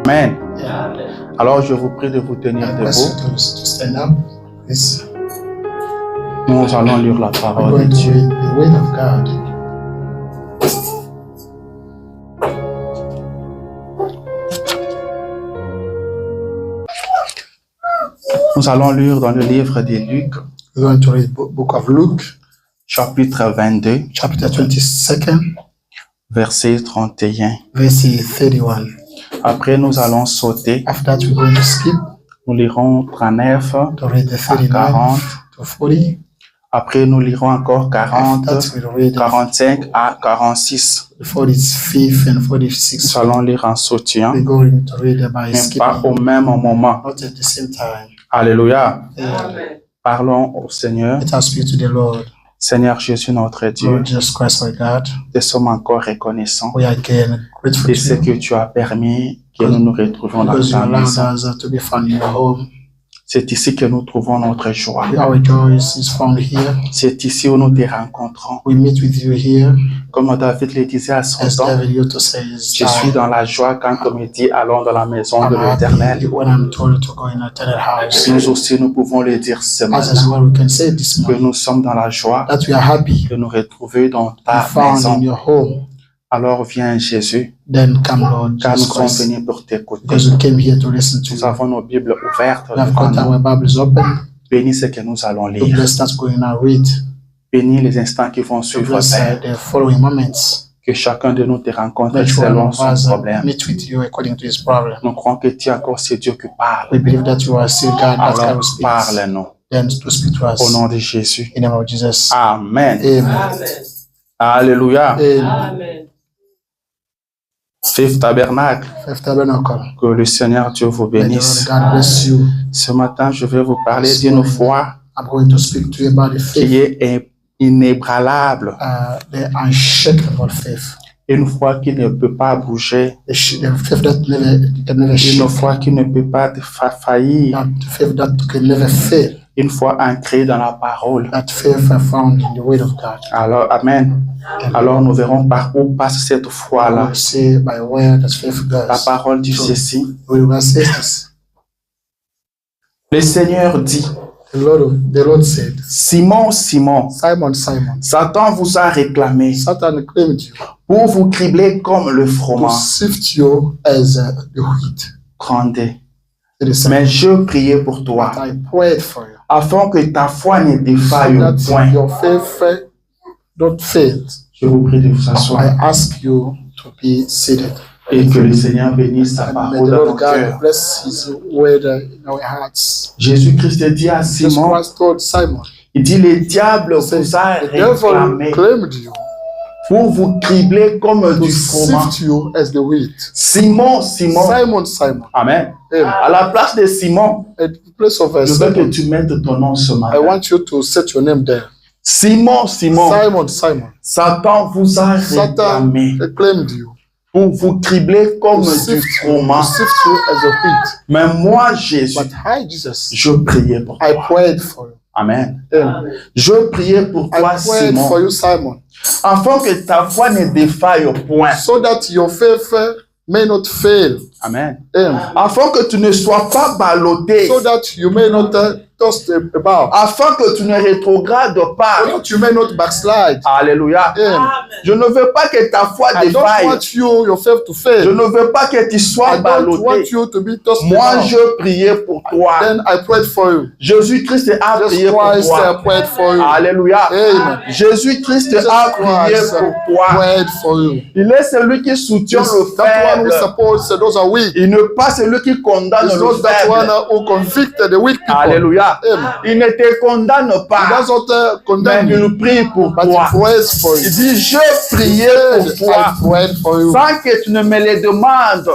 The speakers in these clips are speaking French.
Amen. Yeah. Alors je vous prie de vous tenir I ask debout. you to stand up. Please. Nous allons lire la We're parole de going to Dieu. read the word of God. Nous allons lire dans le livre de Luc, We're going to read book of Luke, chapitre 22, chapter 22, verset 31. verse 31. Après, nous allons sauter. After that, we're going to skip Nous lirons 39 to read the à 39 40. to 40. Après, nous lirons encore 40, After that, we'll read 45 à 46. the 45th and 46. Nous allons lire en sautant, We're going to read by mais pas skipping, au même moment. not at the same time. Alléluia. Amen. Parlons au Seigneur. Let us speak to the Lord. Seigneur Jésus, notre Dieu, Lord Jesus Christ, our God, nous sommes encore reconnaissants we are again grateful de to ce you que tu as permis que nous nous retrouvions dans because you ta allowed maison. us to be found in your home. C'est ici que nous trouvons notre joie. Our joy is found here. C'est ici où nous te rencontrons. We meet with you here. Comme David le disait à son As temps, David used to say, je suis dans la joie quand on me dit allons dans la maison de I'm happy l'Éternel. when I'm told to go in a tenant house. Nous aussi, nous pouvons le dire ce As matin, well, we can say this que morning nous sommes dans la joie that we are happy de nous retrouver dans to be ta found maison. in your home. Alors viens Jésus, Then come, Lord car nous Jesus sommes Christ, venus pour t'écouter. because we came here to listen to Nous you. avons nos Bibles ouvertes We have devant got nous. our Bibles open Bénis ce que nous allons to lire. bless us going and read. Bénis les instants qui vont To suivre, bless Père. the following moments. Que chacun de nous te rencontre That one selon of son us problème. meet with you according to his problem. Nous croyons que tu es encore ce Dieu qui parle. We believe that you are still God that Alors can speak. parle-nous. Then to speak to us. Au nom de Jésus. In the name of Jesus. Amen. Amen. Alléluia. Amen. Fifth Tabernacle. Fifth Tabernacle. Que le Seigneur Dieu vous May the bénisse. Lord God bless you. Ce matin, je vais vous parler d'une foi I'm going to speak to you about the faith, qui est inébranlable. the unshakable faith, Une foi qui ne peut pas bouger. the faith that can never Une shake, foi qui ne peut pas faillir. that faith that can never fail, Une foi ancrée dans la parole. that faith found in the Word of God. Alors, Amen. Alors, nous verrons par où passe cette foi-là. We'll see by where that faith La goes. parole dit ceci. We will say this. Le Seigneur dit, The Lord said, Simon, Simon, Simon, Simon, Satan vous a réclamé Satan claimed you pour vous cribler comme le to froment. sift you as the wheat. Grondez. It is Mais je priais pour toi, I prayed for you, afin que ta foi ne défaille au so point. that your faith don't fail. Je vous prie de vous I asseoir ask you to be seated. et que le Seigneur bénisse sa And may parole the dans Lord nos God cœurs. bless His word in our hearts. Jésus-Christ dit à Jesus Simon, Christ told Simon, il dit, le diable vous a the devil réclamé claimed you pour vous cribler comme to du froment. sift you as the wheat. Simon, Simon. Simon, Simon. Amen. Amen. À la place de Simon, At the place of je veux que Simon, tu mettes ton nom ce I matin. want you to set your name there. Simon, Simon, Simon, Simon. Satan vous a Satan réclamé claimed you pour vous cribler comme to du sift froment. you as a wheat. Mais moi, Jésus, But I, Jesus, je priais pour I toi. prayed for you. Amen. Amen. Je priais pour I toi, prayed for Simon, you, Simon, afin que ta foi ne défaille au point. so that your faith may not fail. Amen. Amen. Afin que tu ne sois pas ballotté. So that you may not toss about. Afin que tu ne rétrogrades pas. So that you may not backslide. Alléluia. Amen. Je ne veux pas que ta foi I don't défaille. want your faith to Je fail. ne veux pas que tu I sois don't ballotté. want you to be tossed Moi, about. je priais pour toi. Then I prayed for you. Jésus-Christ a prié Jesus pour Christ, I toi. prayed for you. Alléluia. Amen. Jésus-Christ Jesus a prié Christ, pour I toi. prayed for you. Il est celui qui soutient Yes, le that one who faible. supports those are weak. Il n'est pas celui qui condamne It's le not that one faible. who convicted the weak people. Alléluia. Amen. Il ne te condamne He pas, doesn't mais condemn you, il prie pour but toi. he prays for Il you. dit, je priais pour I toi, prayed for you. sans que tu ne me le demandes.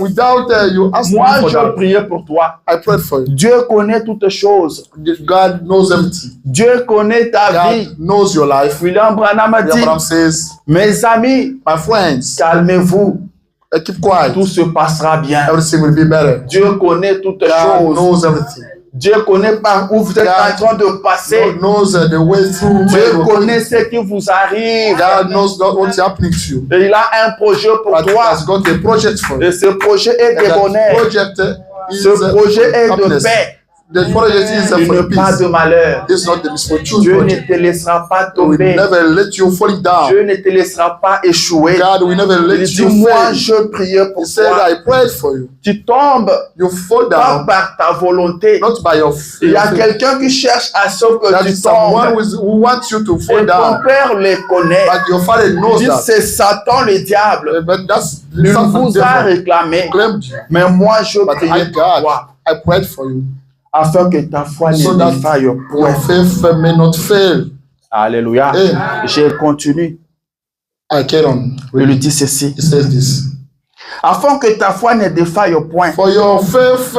Without you asking Moi, for je that, priais pour toi. I prayed for you. Dieu connaît toutes choses. God knows everything. Dieu connaît ta vie. God knows your life. William Branham a dit, Abraham says, mes amis, my friends, calmez-vous, keep quiet. tout se passera bien. Everything will be better. Dieu connaît toutes God choses. knows everything. Dieu connaît par où vous êtes en train de passer. God knows the way through. Dieu connaît ce qui vous arrive. God knows what's happening to you. Et il a un projet pour God toi. has got a project for you. Et ce projet est de That bonheur. project is Ce projet est de happiness. paix. The project is Il for ne pas peace. de malheur. It's not the misfortune Dieu ne project. te laissera pas He will tomber. never let you fall down. Dieu ne te laissera pas échouer. God will never Il let dit, you moi, fail. je priais pour He said, toi. I prayed for you. Tu tombes You fall pas down, par ta volonté. not by your Il y a faith. quelqu'un qui cherche à ce que That tu is someone tombes. who wants you to Et fall ton down. père le connaît. But your father Il knows dit, that. c'est Satan le diable. But that's Il the vous a réclamé. claimed you. Mais moi, je But priais I, pour God, toi. I prayed for you. Afin que ta foi So ne that défaille point. your faith may not fail. Alléluia. Amen. Je continue. I carry on. Il lui dit ceci. He says this. Afin que ta foi ne défaille point. For your faith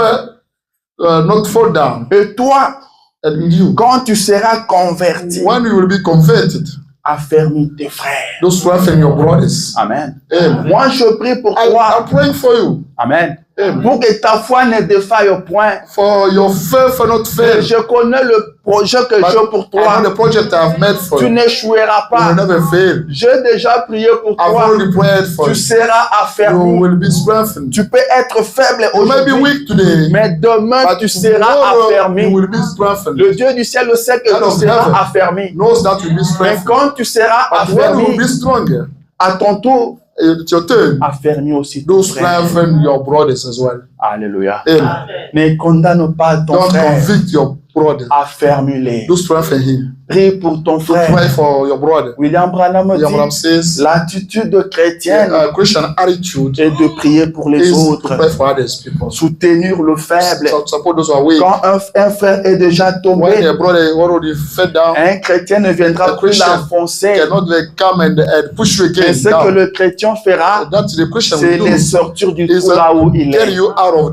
not fall down. Et toi, And you, quand tu seras converti, when you will be converted, affermis tes frères. those strengthen your brothers. Amen. Amen. Moi, je prie pour toi. I'm praying for you. Amen. Amen. Pour que ta foi ne défaille point. For your faith not fail. Je connais le projet que j'ai pour I know toi. the project I've made for Tu you. n'échoueras You will pas. never fail. J'ai déjà prié pour I've toi. already prayed for Tu you. seras You affermi. will be strengthened. Tu peux être faible You may be aujourd'hui, weak today, mais demain but tu seras tomorrow you affermi. will be strengthened. Le Dieu du ciel sait que God tu of seras heaven affermi. knows that you'll be Mais strengthened. quand tu seras But when you will be affermi, stronger, à ton tour, it's your turn. affermi aussi Do ton frère. strengthen your brothers as well. Alléluia. Amen. Ne condamne pas ton Don't frère. convict your brother. Affermis-les. Do strengthen him. Prie pour ton Do frère. pray for your brother. William Branham William Branham dit, says, l'attitude chrétienne Christian attitude est de prier pour les is to autres. pray for others people. Soutenir le faible. Support those who are weak. Quand un frère est déjà When tombé, your brother already fell down, un chrétien ne viendra A plus Christian l'enfoncer. cannot come and push you Et again ce que down. le chrétien fera, That the Christian c'est will les do sortir du is trou là où il get est. you out of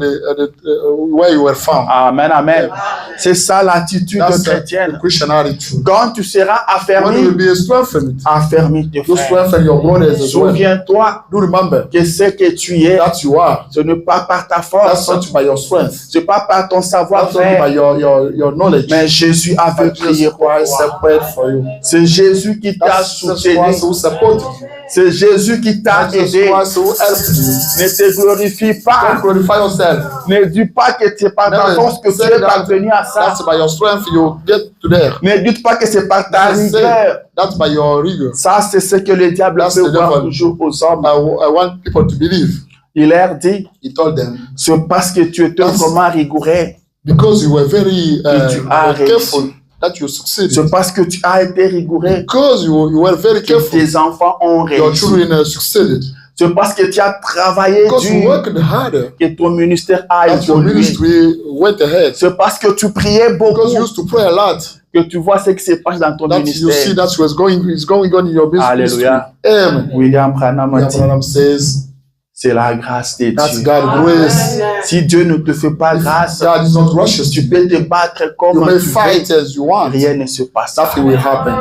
where you were found. Amen, amen. C'est ça l'attitude That's the chrétienne. Christian attitude. Quand tu seras When you will affermi, be strengthened, affermis tes you frères. strengthen your brothers as well. Souviens-toi Do remember que ce que tu es, that you are. ce n'est pas par ta That's force, not by your strength. ce n'est pas par ton That's not savoir-faire, by your knowledge. mais Jésus avait But prié Jesus pour Christ toi. prayed for you. C'est Jésus qui t'a That's Jesus soutenu. Christ who supported you. C'est Jésus qui t'a That's Jesus aidé. Christ who helped you. Ne te glorifie Don't pas. glorify yourself. Ne dis pas que c'est par ta Never force que tu say es that parvenu à ça. That's by your strength you get to there. Ne dites pas que c'est par ta Never say rigueur. that's by your rigor. Ça, c'est ce que le diable That's peut the voir devil. toujours aux hommes. I want people to believe. Il leur dit, He told them, c'est parce que tu étais That's- vraiment rigoureux. because you were very Et tu as careful réussi. that you succeeded. C'est parce que tu as été rigoureux Because you were very que careful, tes enfants ont your réussi. children succeeded. C'est parce que tu as travaillé Because you dur worked harder, que ton ministère a that your évolué. ministry went ahead. C'est parce que tu priais beaucoup Because you used to pray a lot, que tu vois ce qui se passe dans ton that you see ministère. that is going on in your business. Alléluia. Amen. William Branham William dit, Branham says, c'est la grâce de that's Dieu. God's grace. Si Dieu ne te fait pas grâce, God is not righteous. tu peux te battre You comme may tu fight veux. as you want. Rien ne se passera. Nothing will happen.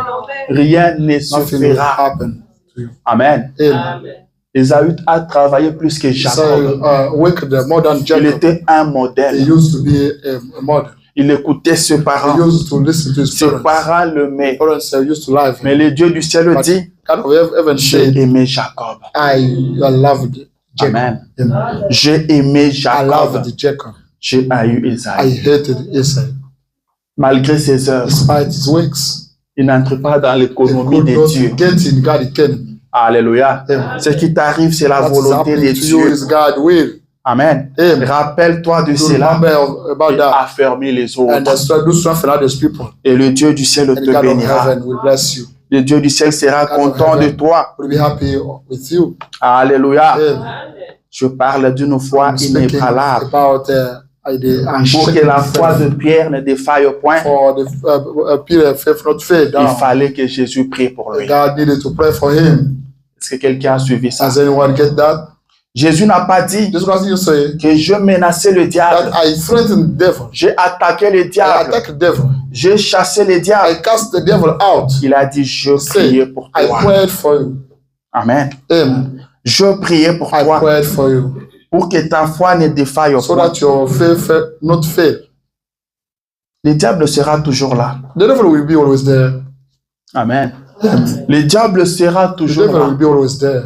Rien ne se Nothing will fera. happen to you. Amen. Amen. Esaü a travaillé plus que Jacob. So, worked more than Il Jacob. était un He modèle. used to be a model. Il écoutait ses He parents. used to listen to his Ses parents. parents l'aimaient. Parents used to love Mais him. le Dieu du ciel But dit, God of heaven j'ai said, aimé Jacob. I loved Jacob. Amen. Amen. J'ai aimé I Jacob. loved Jacob. J'ai haï I Esaü. hated Esau. Malgré ses œuvres, Despite his works, il n'entre pas dans he l'économie could de not Dieu. get in God's kingdom. Alléluia. Amen. Ce qui t'arrive, c'est la What is volonté de happening to you Dieu. is God's will. Amen. Amen. Rappelle-toi de Do cela remember about et that. affermis les And autres. do strengthen others people. Et le Dieu du ciel And te God of bénira. heaven will bless you. Le Dieu du ciel sera God of content de heaven toi. will be happy with you. Alléluia. Amen. Je parle d'une foi I'm speaking inébranlable. about the Pour que la foi de Pierre ne défaille point, for the Peter faith not fade il down. fallait que Jésus prie pour lui. God needed to pray for him. Est-ce que quelqu'un a suivi ça? Does anyone get that? Jésus n'a pas dit Just what you say que je menaçais le diable. that I threatened the devil. J'ai attaqué le I diable. attacked the devil. J'ai chassé le diable. I cast the devil out. Il a dit, je Say, priais pour I toi. prayed for you. Amen. Amen. Je priais pour I toi prayed for you. pour que ta foi ne défaille So point. that your faith not fail. Le diable sera toujours là. The devil will be always there. Amen. Le diable sera The toujours devil will là. be always there.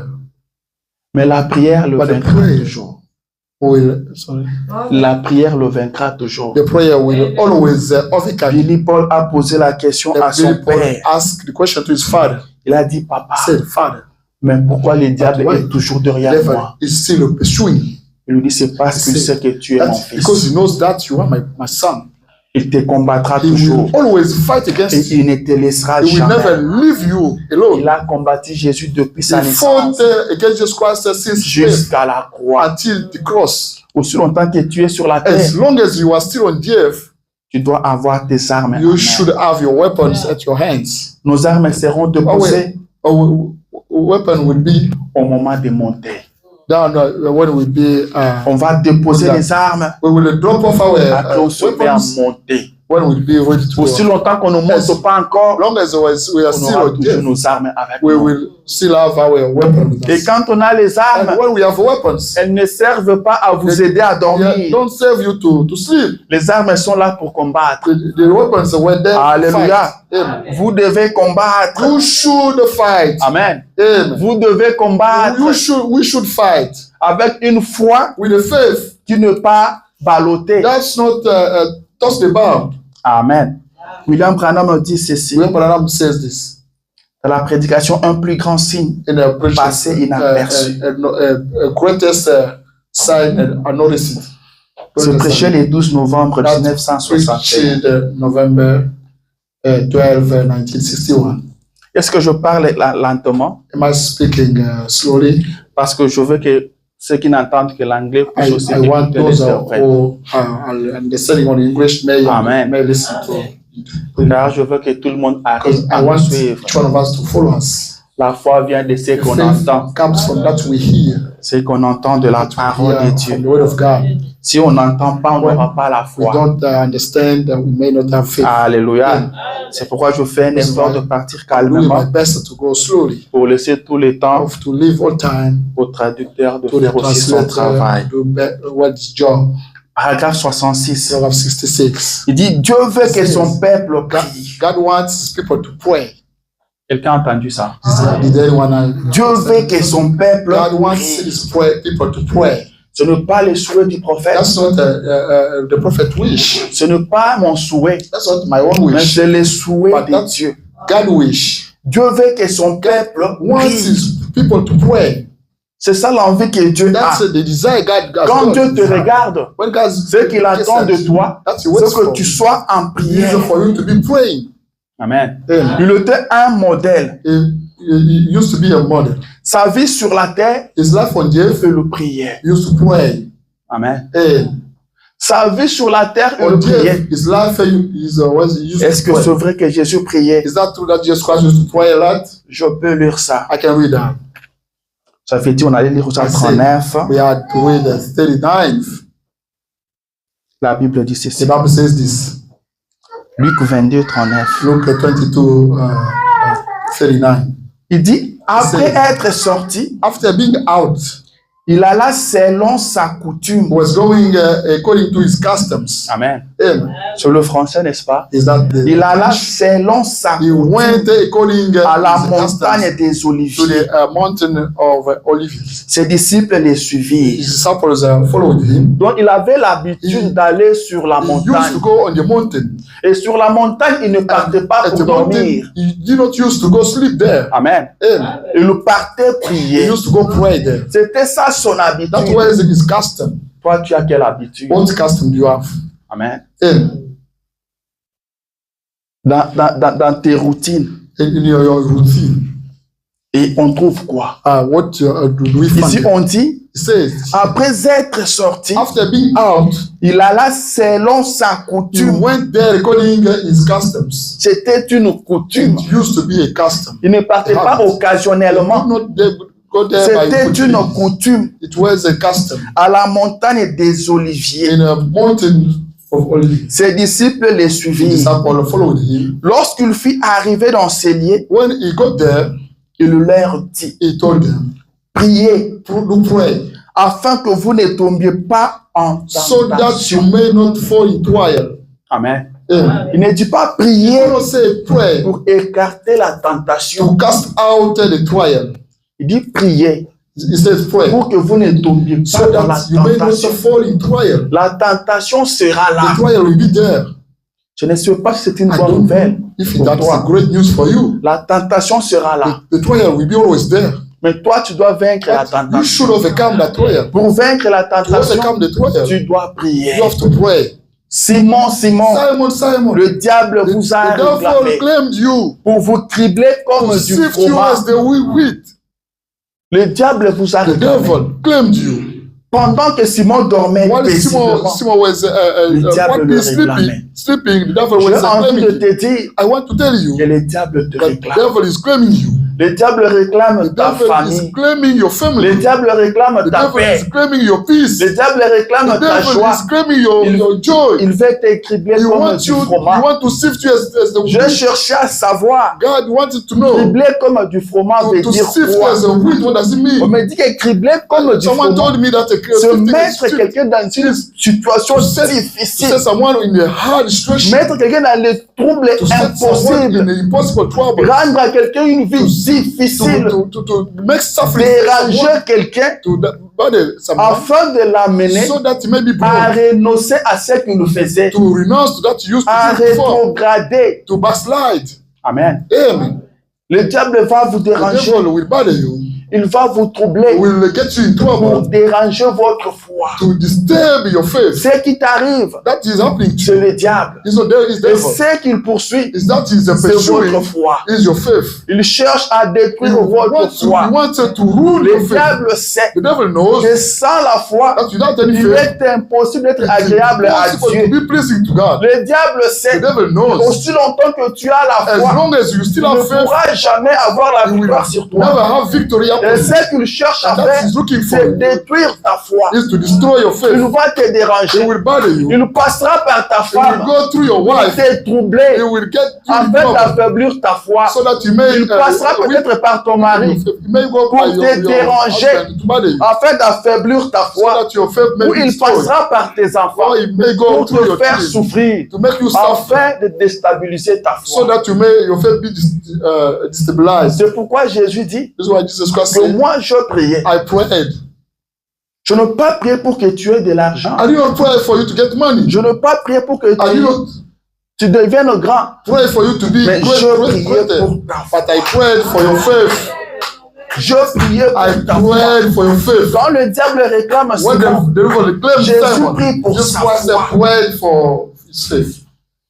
Mais la prière le But the vaincra prayer toujours. sorry. La prière le vaincra toujours. The prayer will always overcome. Billy Paul a posé la question à son Billy Paul père. asked the question to his father. Il a dit, papa, He said, Father, mais pourquoi le diable why? est toujours the derrière devil moi? is still pursuing. Il lui dit, c'est parce qu'il sait que tu es mon That's because he fils. knows that you are my son. Il te combattra He toujours. will always fight against Et you. il ne te laissera He will never jamais. leave you alone. Il a combattu Jésus depuis sa He fought naissance against Jesus Christ since birth jusqu'à la croix. until the cross. Aussi longtemps que tu es sur la As terre, long as you are still on the earth, tu dois avoir tes armes. you en main. should have your weapons at your hands. Nos armes seront déposées A weapon will be au moment de monter. down when we be. On va déposer Voilà. les armes We will drop off our après on se met à weapons monter. when we be ready to Aussi go. longtemps qu'on ne monte pas encore, Long as we are on still aura on the toujours earth, nos armes avec we nous. will still have our weapons with Et us. quand on a les armes, And when we have weapons, elles ne servent pas à vous aider à they dormir. don't serve you to sleep. Les armes sont là pour combattre. The weapons were there to Alléluia. fight. Amen. Vous devez combattre. You should fight. Amen. Amen. Vous devez combattre We should fight avec une foi with a faith. qui ne pas balloter. That's not toss the bomb. Amen. William Branham dit ceci William Branham says this dans la prédication, un plus grand signe in a preaching, passé inaperçu. greatest sign and unnoticed. Se prêchait le 12 novembre That 1961. preached November 12, 1961. Est-ce que je parle lentement? Am I speaking slowly? Parce que je veux que ceux qui n'entendent que l'anglais puissent aussi I want écouter those l'interprète. who are understanding on English Amen. may listen to. Car je veux que tout le monde arrive Because à I nous want suivre. each one of us to follow us. La foi vient de ce The qu'on faith entend, comes from that we hear. ce qu'on entend de la parole de From Dieu. the word of God. Si on n'entend pas, on n'aura pas la We foi. don't understand that we may not have faith. Alléluia. C'est pourquoi je fais un effort de partir I'm doing my calmement best to go slowly, pour laisser tout le temps to leave all time au traducteur de to the faire aussi son travail. translator to do what's job. Paragraphe 66. Paragraph 66. Il dit, Dieu veut que son peuple prie. God wants his people to pray. Quelqu'un a entendu ça? Did anyone Dieu veut que son peuple God wants prie. his people to pray. Ce n'est pas le souhait du prophète. That's not the prophet wish. Ce n'est pas mon souhait. That's not my own Mais wish. c'est le souhait But de that's Dieu. God wish. Dieu veut que son peuple Wants prie. his people to pray. C'est ça l'envie que Dieu a. That's the desire God has. Quand got. Dieu te regarde, When God ce qu'il attend de toi, that's c'est what que tu sois en prière. for you to be praying. Amen. Amen. Il était un modèle. He used to be a model. Sa vie sur la terre, His life on the earth, il le priait. he used to pray. Amen. And Sa vie sur la terre, il on le the priait. earth, his life was he used Est-ce to que c'est pray. vrai que Jésus priait? Is that true that Jesus Christ used to pray a lot? Je peux lire ça. I can read that. Ça fait dire, on allait lire au I said, 39. we had to read the 39th. La Bible dit The ceci. Bible says this. Luc 22, 39. Luke 22, 39. Il dit, après C'est- être sorti, After being out, il alla selon sa coutume. he was going according to his customs. Amen. Amen. Sur le français, n'est-ce pas? Is that the Il alla selon sa he went coutume according à la his customs montagne des to Oliviers. the mountain of Olives. Ses disciples les suivirent. His disciples followed him. Donc, il avait l'habitude d'aller sur la He used montagne. to go on the mountain. Et sur la montagne, il ne partait pas At pour the mountain, dormir. he did not used to go sleep there. Amen. Amen. Il partait He prier. used to go pray there. C'était ça son habitude. That was his custom. Toi, tu as quelle habitude? What custom do you have? Amen. Amen. Dans tes routines. In your routine. Et on trouve quoi? What do we Ici, find? on dit, He says, après être sorti, after being out, il alla selon sa he coutume. went there according his customs. C'était une coutume. It used to be a custom. Il ne partait pas He occasionnellement. did not go there by C'était une routine. coutume It was a custom à la montagne des Oliviers. in a mountain of Olives. Ses disciples les His suivirent. disciples followed him. Lorsqu'il fut arrivé dans ces lieux, When he got there, il leur dit, he told them, priez to pray, afin que vous ne tombiez pas en so that you tentation. may not fall in trial. Amen. Amen. Il ne dit pas You prier don't say pray pour écarter la tentation. to cast out the trial. Il dit prier He says pray pour que vous ne tombiez pas so dans la that you may not tentation. fall in trial. La tentation sera The là. trial will be there. Je ne sais pas si c'est une I bonne don't nouvelle know if pour that's a toi. great news for you. La tentation sera là. The trial will be always there. Mais toi, tu dois vaincre la But you tentation. should overcome that trial. Pour vaincre la To tentation, overcome the trial, tu dois prier. you have to pray. Simon, Simon, le diable the vous a devil réclamé claimed you pour vous tribler comme to du sift you fromage. as the wheat. Le diable vous a The réclamé. devil claimed you. Pendant que Simon dormait While paisiblement, Simon was diable le réclamait. sleeping, the devil j'ai was envie de claiming you. te dire I want to tell que you le diable te that the réclame. devil is claiming you. Le diable réclame The ta devil is famille. claiming your Le family. diable réclame The ta devil paix. is claiming your peace. Le diable réclame The ta devil joie. is claiming your joy. Il veut te cribler He comme wants du you. He fromage. want to sift you as the Je wheat. cherchais à savoir. God wanted to know. Cribler comme du fromage veut To dire sift you quoi? as a wheat, what does it On mean? me dit que cribler comme du Someone fromage, told me that se mettre quelqu'un dans une situation to set difficile, someone in a hard situation, mettre quelqu'un dans les troubles to set someone in impossibles, an impossible trouble, rendre à quelqu'un une vie difficile, to make suffering déranger quelqu'un to body someone, afin de l'amener so that he may be à brought renoncer à ce qu'il nous faisait, to renounce to that he used à to do before, rétrograder. to backslide. Amen. Amen. Le diable va vous The déranger, devil will bother you, il va vous troubler will get you in pour trouble, déranger votre foi. to disturb your faith. Ce qui t'arrive, That is happening to c'est you. le diable. It's not there, it's Et devil. ce qu'il poursuit, Is that is a c'est votre pursuing foi. is your faith. Il cherche à He détruire votre foi. wants to rule your Le faith. diable sait The devil knows que sans la foi, that without any il faith, est impossible d'être it's agréable à impossible Dieu. to be pleasing to God. Le diable The sait devil knows aussi longtemps que tu as la as foi, long as you tu still ne have faith, pourras jamais avoir la you will victoire sur never toi. have victory Et upon you. ce qu'il cherche à And that faire, is looking for c'est détruire ta foi. is to destroy your Il faith. va te It déranger. will bother you. Il passera par ta It will femme. go through your Il wife. te troubler It will get you in afin trouble d'affaiblir ta foi. so that you may Il passera peut-être par ton mari you may go pour by te your déranger. husband to bother you afin d'affaiblir ta so foi. that your faith may Ou be il destroyed. passera par tes enfants Or it may go pour through te your faire children souffrir to make you suffer afin de déstabiliser ta so foi. that you may your faith be destabilized. C'est pourquoi Jésus dit This is why Jesus Christ que said, moi je priais. I prayed. Je ne veux pas prier pour que tu aies de l'argent. I did not pray for you to get money. Je ne veux pas prier pour que I did not tu deviennes grand. pray for you to be Mais great, je great, priais great. pour ta foi. But I prayed for your faith. Je priais I pour ta foi. prayed for your faith. Quand le diable réclame When Simon, the devil claimed Jésus Simon, prie pour Jesus sa Christ foi. prayed for his faith.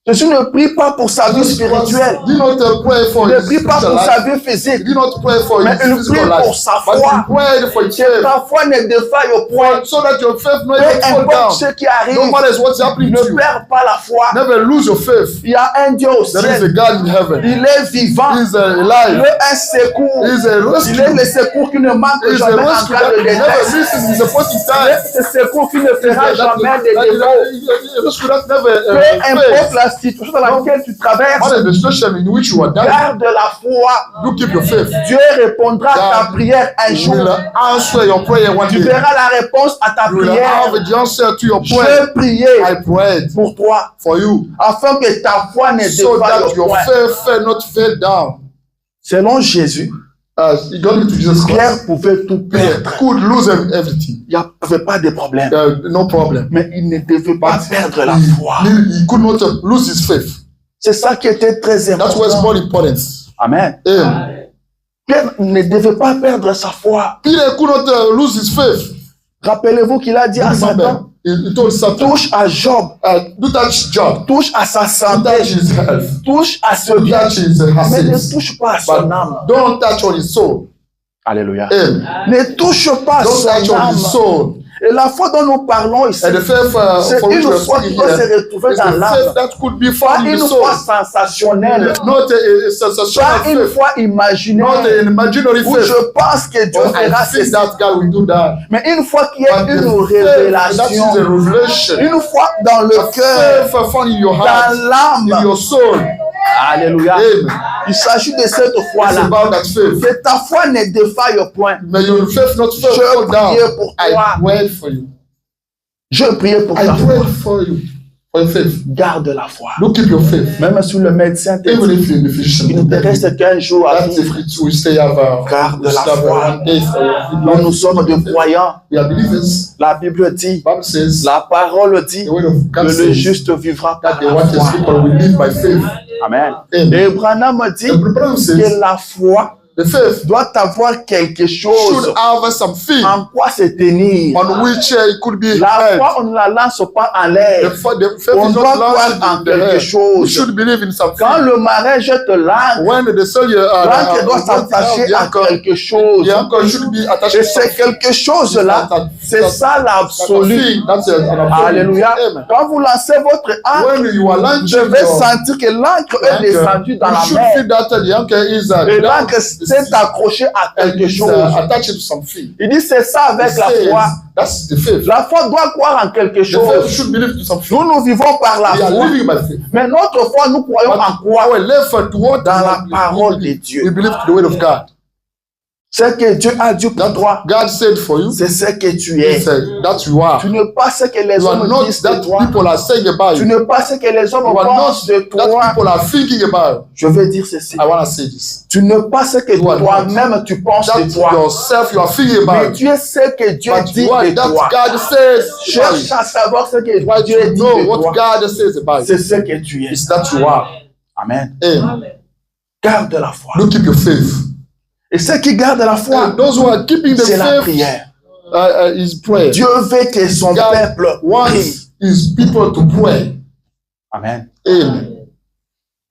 Jésus ne prie pas pour sa vie spirituelle. Did not pray for Il ne his prie pas spiritual pour sa life. vie He physique. did not pray for Mais his il physical prie life. pour sa But foi. he prayed for his faith. Ta foi ne défaille au point. So that your faith may Peu not fall importe down. ce qui arrive, No matter what's happening to ne you. perds pas la foi. Never lose your faith. Il y a un Dieu au There is a ciel. God in heaven. Il est vivant. He is Il alive. est un secours. He is a Il est rescue. le secours qui ne manque He is a jamais en rescue cas that de never détresse. misses in the point in Il time. est ce secours qui ne fera jamais de défaut. A rescue that never Peu importe fails. la situation dans laquelle tu traverses, What is the situation in which you are dying? garde la foi. Do keep your faith. Dieu répondra à ta prière un You jour. will answer your prayer one Tu day. verras la réponse à ta You will prière. have the answer to your prayer. Je priais I prayed pour toi for you afin que ta foi ne so défaille that au your point. faith fell not fell down. Selon Jésus, According to Jesus Christ, Pierre pouvait tout Peter perdre. could lose everything. Il n'y avait pas de problème. No problem. Mais il ne devait pas perdre la foi. He could not lose his faith. C'est ça qui était très That was important. more important. Amen. Amen. Pierre ne devait pas perdre sa foi. Peter could not lose his faith. Rappelez-vous qu'il a dit à Satan, Remember, he told Satan, touche à Job, do touch Job, touche à sa do santé, touch his health, touche à ce do bien, touch his mais ne assets, touche pas à but son âme. don't touch on his soul. Alléluia. Amen. Ne touche pas à Don't son touch on âme. his soul. Et la foi dont nous parlons ici, And the faith c'est for which une we are foi qui speaking doit here se retrouver is dans the l'âme. faith that could be Pas found in une the soul. foi sensationnelle, Not a sensational pas une faith, foi not imaginaire, an imaginary où faith. je pense que Dieu Oh, I fera think ceci. that God will do that. Mais une foi qui But est the une faith, that is a révélation, revelation. une foi dans le A cœur, faith found in your dans heart, in l'âme. your soul. Alléluia. Amen. Il s'agit de cette It's foi-là. about that faith. Que ta foi ne défaille au point. May your faith not fall Je down. priais pour I toi. prayed for you. Je priais pour I ta foi. prayed for you. for your faith. Garde la foi. Do keep your faith. Même si le médecin te Even dit if the physician qu'il ne te reste qu'un jour à that vivre, if we say have garde la have foi. one day for your Nous, nous sommes des croyants. We are believers. La Bible dit, Bible says la parole dit the word of God que le says juste vivra that par the la righteous foi. people will live by faith. Amen. Amen. Et Branham dit The Bible says que la foi the faith doit avoir quelque chose should have something en quoi se tenir. on which it could be La held. foi, on ne la lance pas en l'air. The faith On is doit not croire launched en in the quelque air. We chose. should believe in something. Quand le marin jette l'ancre, When the soldier l'ancre doit s'attacher à quelque chose. the anchor should be attached Et to c'est something. quelque chose-là, c'est ça l'absolu. That's an absolute. Alléluia. Amen. Quand vous lancez votre ancre, When you are vous launching devez your sentir que l'ancre est anchor, descendue dans you la should mer. feel that the anchor is Et l'ancre s'est accrochée à quelque chose. attached to something. Il dit c'est ça avec It la says, foi. that's the faith. La foi doit croire en quelque The faith chose. should believe to something. Nous vivons par la We are foi. living by faith. Mais notre foi, nous croyons en quoi? Our left foot toward Dans la parole de Dieu. We believe to the word of God. Ce que Dieu a dit pour That toi, God said for you, c'est ce que tu He es. said that you are. Tu n'es pas ce que les You are hommes not disent de that toi. people are saying about Tu you. n'es pas ce que les hommes You are pensent de not that toi. people are thinking about. Je veux dire ceci. I want to say this. Tu n'es pas ce que You are toi-même tu penses That de toi. yourself you are thinking Mais about. tu es ce que Dieu But dit you are de that toi. God says about you. Cherche à savoir ce que Why Dieu you dit know de what toi. God says about you. C'est ce que tu es. It's that you are. Amen. Amen. Garde la foi. Do keep your faith. Et ceux qui gardent la foi, And those who are keeping the c'est la faith prière. is prayer. Dieu veut que son God peuple prie. wants his people to pray. Amen. Amen.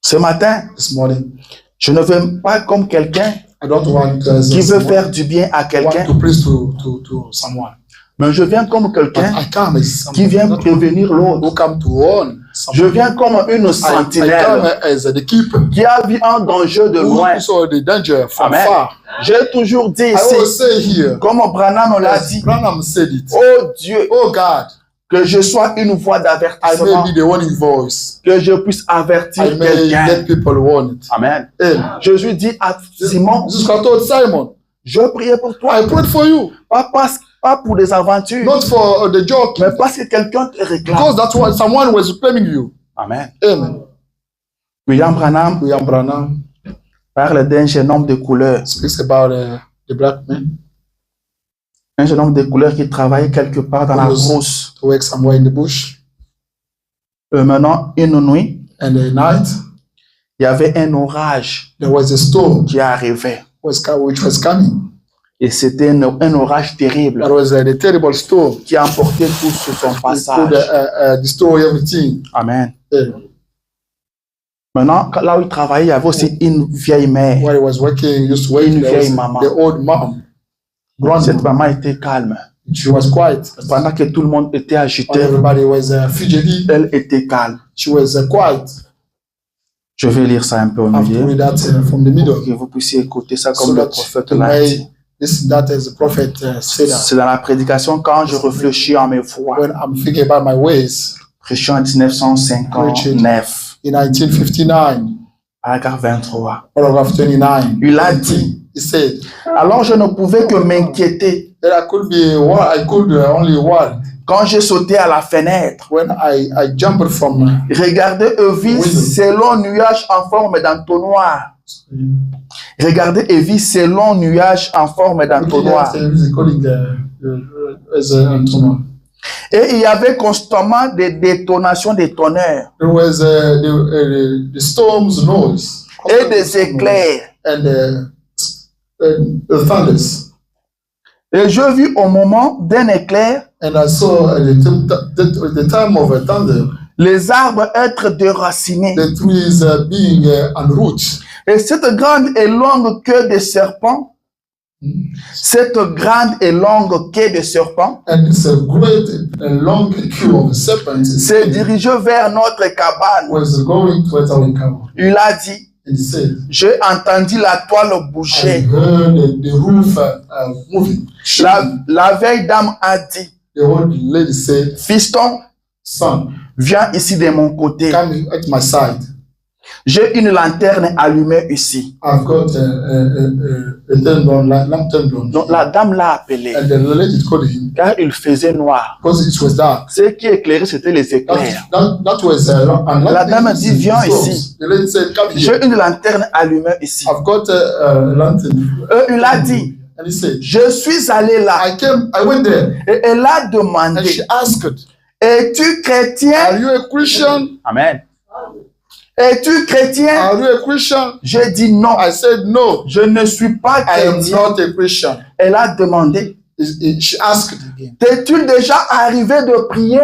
Ce matin, This morning, je ne veux pas comme quelqu'un I don't want qui veut faire du bien à want quelqu'un, to preach to someone. mais je viens comme But quelqu'un I come as qui vient someone prévenir l'autre. who come to warn Je someone. viens comme une I come sentinelle as the keeper qui a vu un danger de who loin. saw the danger from Amen. far. J'ai toujours dit I always ici, say here, comme Branham l'a as dit, Branham said it, oh Dieu, oh God, que je sois une voix I d'avertissement, may be the warning voice. que je puisse avertir I may quelqu'un. let people warn it. Amen. Amen. Jésus dit à Simon, Jesus Christ told Simon, je priais pour toi, I prayed for you, pas pour des aventures, not for the joke, mais parce que quelqu'un te réclame. because that's what someone was claiming you. Amen. Amen. William Branham William Branham parle d'un jeune homme de couleur, speaks about the black man un jeune homme de couleur qui travaillait quelque part dans la brousse. who works somewhere in the bush, Maintenant, une nuit, and at night il y avait un orage there was a storm qui arrivait. which was coming. Et c'était un orage terrible That was a terrible storm. qui emportait tout sur son It could passage. destroy everything. Amen. Amen. Maintenant, là où il travaillait, il y avait aussi une vieille mère. While he was working, he used to work. Une There was vieille maman. the old mom. Cette Grandma. maman était calme. She was quiet. Pendant que tout le monde était While agité, everybody was fidgety, elle était calme. she was quiet. Je vais lire ça un peu au I have to milieu, read that from the middle, pour que vous puissiez écouter ça so comme le that prophète you l'a dit. may listen that as the prophet said that. C'est dans la prédication quand je réfléchis en mes voix. When I'm thinking about my ways, Prêchant en 1959, in 1959, paragraphe 23. paragraph 29, Il a dit, he said alors je ne pouvais que m'inquiéter that I could only worry quand j'ai sauté à la fenêtre. when I jumped from Regardez Evie Oui. selon nuage en forme d'entonnoir. Regardez Evie selon nuage en forme d'entonnoir. Et il y avait constamment des détonations des tonnerres There was the storm's noise et des éclairs. and the thunders. Et je vis au moment d'un éclair And I saw at the time of a thunder, les arbres être déracinés. the trees being unrooted. Et cette grande et longue queue de serpent, cette grande et longue queue de serpent, And it's a great and long queue of serpents se dirigeait vers notre cabane. was going towards our camp. Il a dit, And he said, j'ai entendu la toile I bouger. heard the roof moving. La vieille dame a dit, The old lady said, fiston, son, viens ici de mon côté. come at my side. J'ai une lanterne allumée ici. I've got a lamp turned on. Donc la dame l'a appelé And the lady called him car il faisait noir. because it was dark. Ce qui éclairait, c'était les éclairs. That was and La dame a dit, viens ici. The lady said, come here. J'ai une lanterne allumée ici. I've got a lantern. Il a dit, And he said, je suis allé là. I went there. Et elle a And demandé, she asked, es-tu are chrétien? you a Christian? Amen. Es-tu chrétien? Are you a Christian? J'ai dit non. I said, no, Je ne suis pas I am chrétien. not a Christian. Elle a demandé, She asked again, t'es-tu déjà arrivé de prier?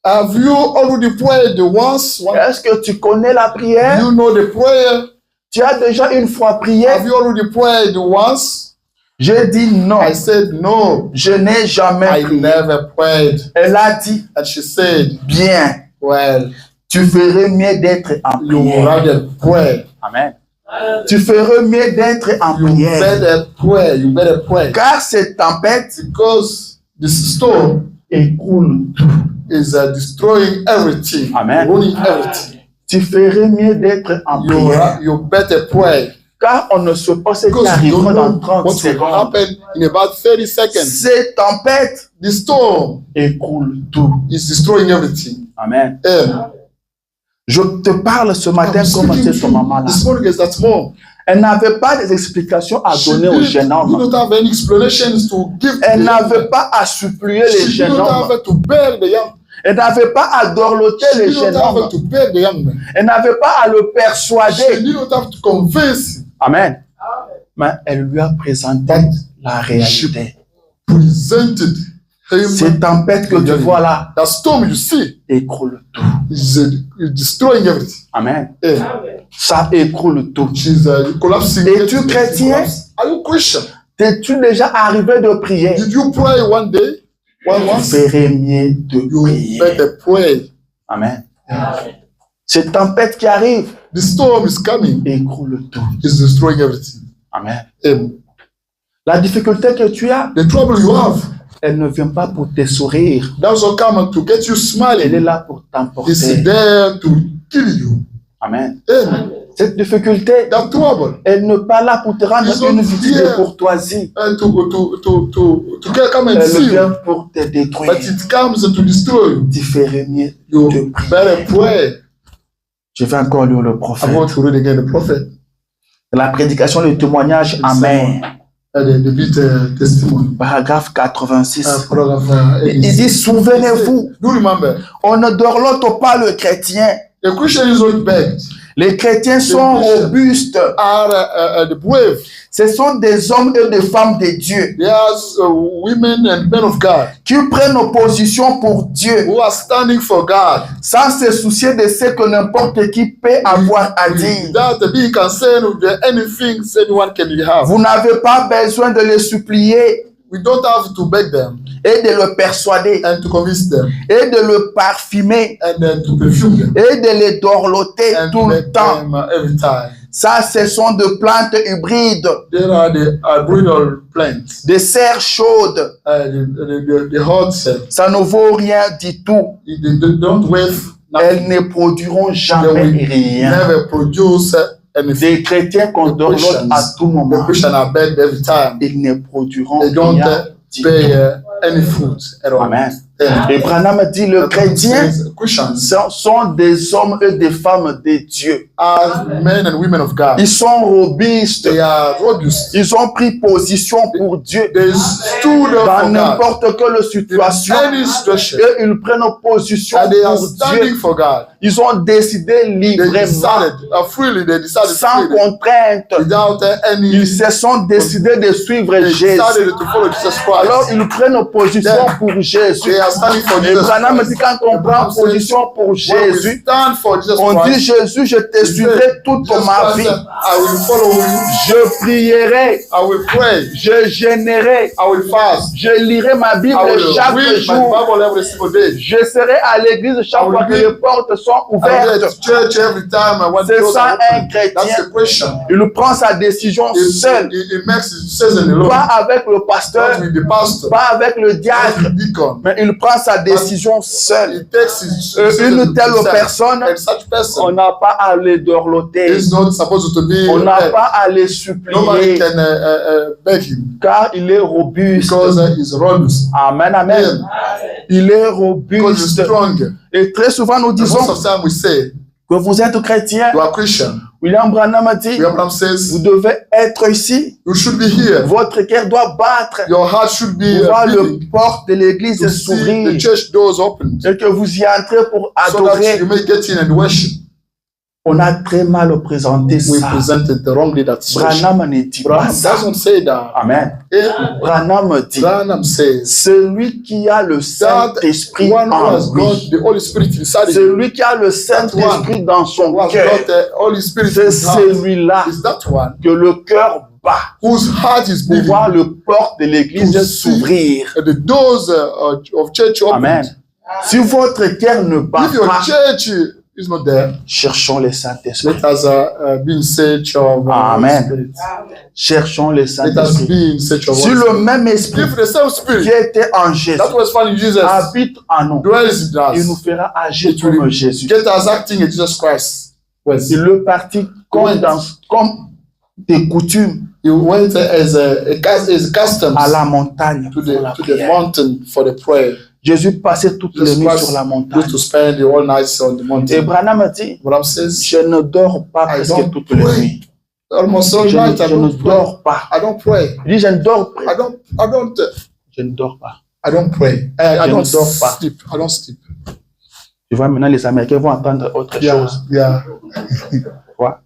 have you already prayed once? Est-ce que tu connais la Do prière? you know the prayer? Tu as déjà une fois prié? Have you already prayed once? J'ai dit non. I said, no, Je n'ai jamais I prié. never prayed. Elle a dit, And she said, bien, well, tu ferais mieux d'être en you prière. rather pray. Amen. Tu ferais mieux d'être en You prière. better pray. You better pray. Car cette tempête Because this storm écoule tout. is destroying everything, Amen. ruining everything. Tu ferais mieux d'être en prière. You better pray. Car on ne sait pas ce qui Because you arrivera don't dans know 30 what will secondes. happen in about 30 seconds. Cette tempête The storm écoule tout. is destroying everything. Amen. And Je te parle ce matin I'm comme speaking cette to you maman-là. this morning is that mom. Elle n'avait pas des explications à She donner aux jeunes did hommes. not have any explanations to give. Elle the young n'avait man. pas à supplier les She did jeunes not hommes. have to beg the young. Elle n'avait pas à dorloter She les did jeunes not have hommes. to beg the young man. Elle n'avait pas à le She persuader. did not have to convince him. Amen. Mais elle lui a présenté la réalité. Presented Cette him. tempête que tu vois là That storm you see écroule tout. is destroying everything. Amen. And Ça écroule tout. she's collapsing. Es-tu It's chrétien? collapsing. Are you Christian? T'es-tu déjà arrivé de prier? Did you pray one day? Tu Once? ferais mieux de You prier. better pray. Amen. Cette tempête qui arrive The storm is coming. écroule tout. It's destroying everything. Amen. And La difficulté que tu as, the trouble you have, elle ne vient pas pour te sourire. doesn't come to get you Elle est smiling. là pour It's t'emporter. there to kill you. Amen. And Cette difficulté, that trouble, elle n'est pas là pour te rendre Ils ont une visite hier. de courtoisie. to come and Elle see vient you, pour te détruire. but it comes to destroy you. Tu ferais mieux You de prier. better pray. Je vais encore lire le I prophète. want to read again the prophet, La prédication, le témoignage. Amen. the bit testimony. Paragraphe 86. Paragraph Il dit, souvenez-vous, Do remember, on ne dorlote pas le chrétien. the Christian is not begged. Les chrétiens sont robustes. Are the brave. Ce sont des hommes et des femmes de Dieu They are women and men of God qui prennent position pour Dieu who are standing for God. sans se soucier de ce que n'importe qui peut avoir à dire. Without being concerned with anything anyone can have. Vous n'avez pas besoin de les supplier We don't have to beg them et de le persuader and to convince them et de le parfumer and then to perfume them et de les dorloter and to tout le make temps. them every time. Ça, ce sont des plantes hybrides, There are the arboreal plants, des serres chaudes. the hot cells. Ça ne vaut rien du tout. They don't wave. Elles ne produiront They jamais will rien. never produce anything. Des chrétiens qu'on dorlote à tout The moment, Christians are begged every time. ils ne produiront They don't rien du tout. pay any fruit at all. Amen. And Et Branham dit, le chrétien Christians sont des hommes et des femmes de Dieu. are men and women of God. Ils sont robustes. They are robust. Ils ont pris position pour Dieu They stood up dans for God. n'importe quelle situation. Any situation. Et ils prennent position And they are pour standing Dieu. for God. Ils ont décidé They librement, decided freely. They decided sans freely, contrainte. without any. Ils se sont décidés de suivre They Jésus. decided to follow Jesus Alors Christ. ils prennent position pour Jésus. They are standing for Et Jesus Branham dit, Christ. quand on prend position pour When we Jésus, stand for Jesus on dit, Christ, Jésus, je te suivrai toute Jesus ma Christ, vie. I will follow you. Je prierai, I will pray. je gênerai, I will fast. je lirai ma Bible I will chaque read my jour. Bible every single day. Je serai à l'église chaque I will fois que be- les portes sont I will be ouvertes. at church every time I want to C'est go. ça un chrétien. That's a Christian. Il prend sa décision seul, It makes his decision alone. pas avec le Not pasteur, with the pastor, pas avec le not diacre, with the deacon. mais il il prend sa décision seul. He takes his Une telle personne, and such person on n'a pas à les dorloter. is not supposed to be On n'a begged. pas à les Nobody supplier, can beg him car il est robuste. because he's robust. Amen, amen. Yeah. Il est Because he's robuste. strong. Et très souvent, nous And most disons of the time we say, que vous êtes chrétien. you are Christian. William Branham a dit, Abraham says, vous devez être ici. you should be here. Votre cœur doit battre. Your heart should be Pour voir le beating porte de l'église to see s'ouvrir. the church doors open Et que vous y entrez pour so that adorer. you may get in and worship. On a très mal présenté We ça. presented the wrongly that worship. Branham ne dit pas Branham ça. doesn't say that. Amen. Yeah. Branham dit, Branham says celui qui a le Saint-Esprit one who en has got lui, the Holy Spirit inside him, celui qui a le Saint-Esprit dans son who has cœur, got the Holy Spirit c'est in his heart, celui-là is that one que le cœur bat whose heart is pour beating voir le porte de l'église To s'ouvrir. and the doors of church open. Amen. Si votre cœur ne bat If your pas, church is not there, cherchons le Saint-Esprit. let us be in search of Amen. Spirit. Cherchons le Let us Saint-Esprit. be in search of Si Holy le Spirit. même esprit If the same qui Spirit était en Jésus that was found in Jesus habite en nous, dwells in il nous us, fera agir It will comme Jésus. get us acting in Jesus Christ. Was. Il est parti comme des coutumes He went as customs à la montagne to pour la the prière. mountain for the prayer. Jésus passait toutes les Jesus nuits Christ sur la montagne. used to spend the whole night on the Et mountain. Branham dit, Abraham says, je ne dors pas I presque don't toutes les pray. nuits. almost all Je night I ne don't pray. dors pas. I don't pray. Il dit, je ne dors pas. I Je ne dors pas. don't pray. I Je don't ne dors pas. sleep. I don't sleep. Tu vois, maintenant, les Américains vont entendre autre Yeah, chose. yeah. Tu vois?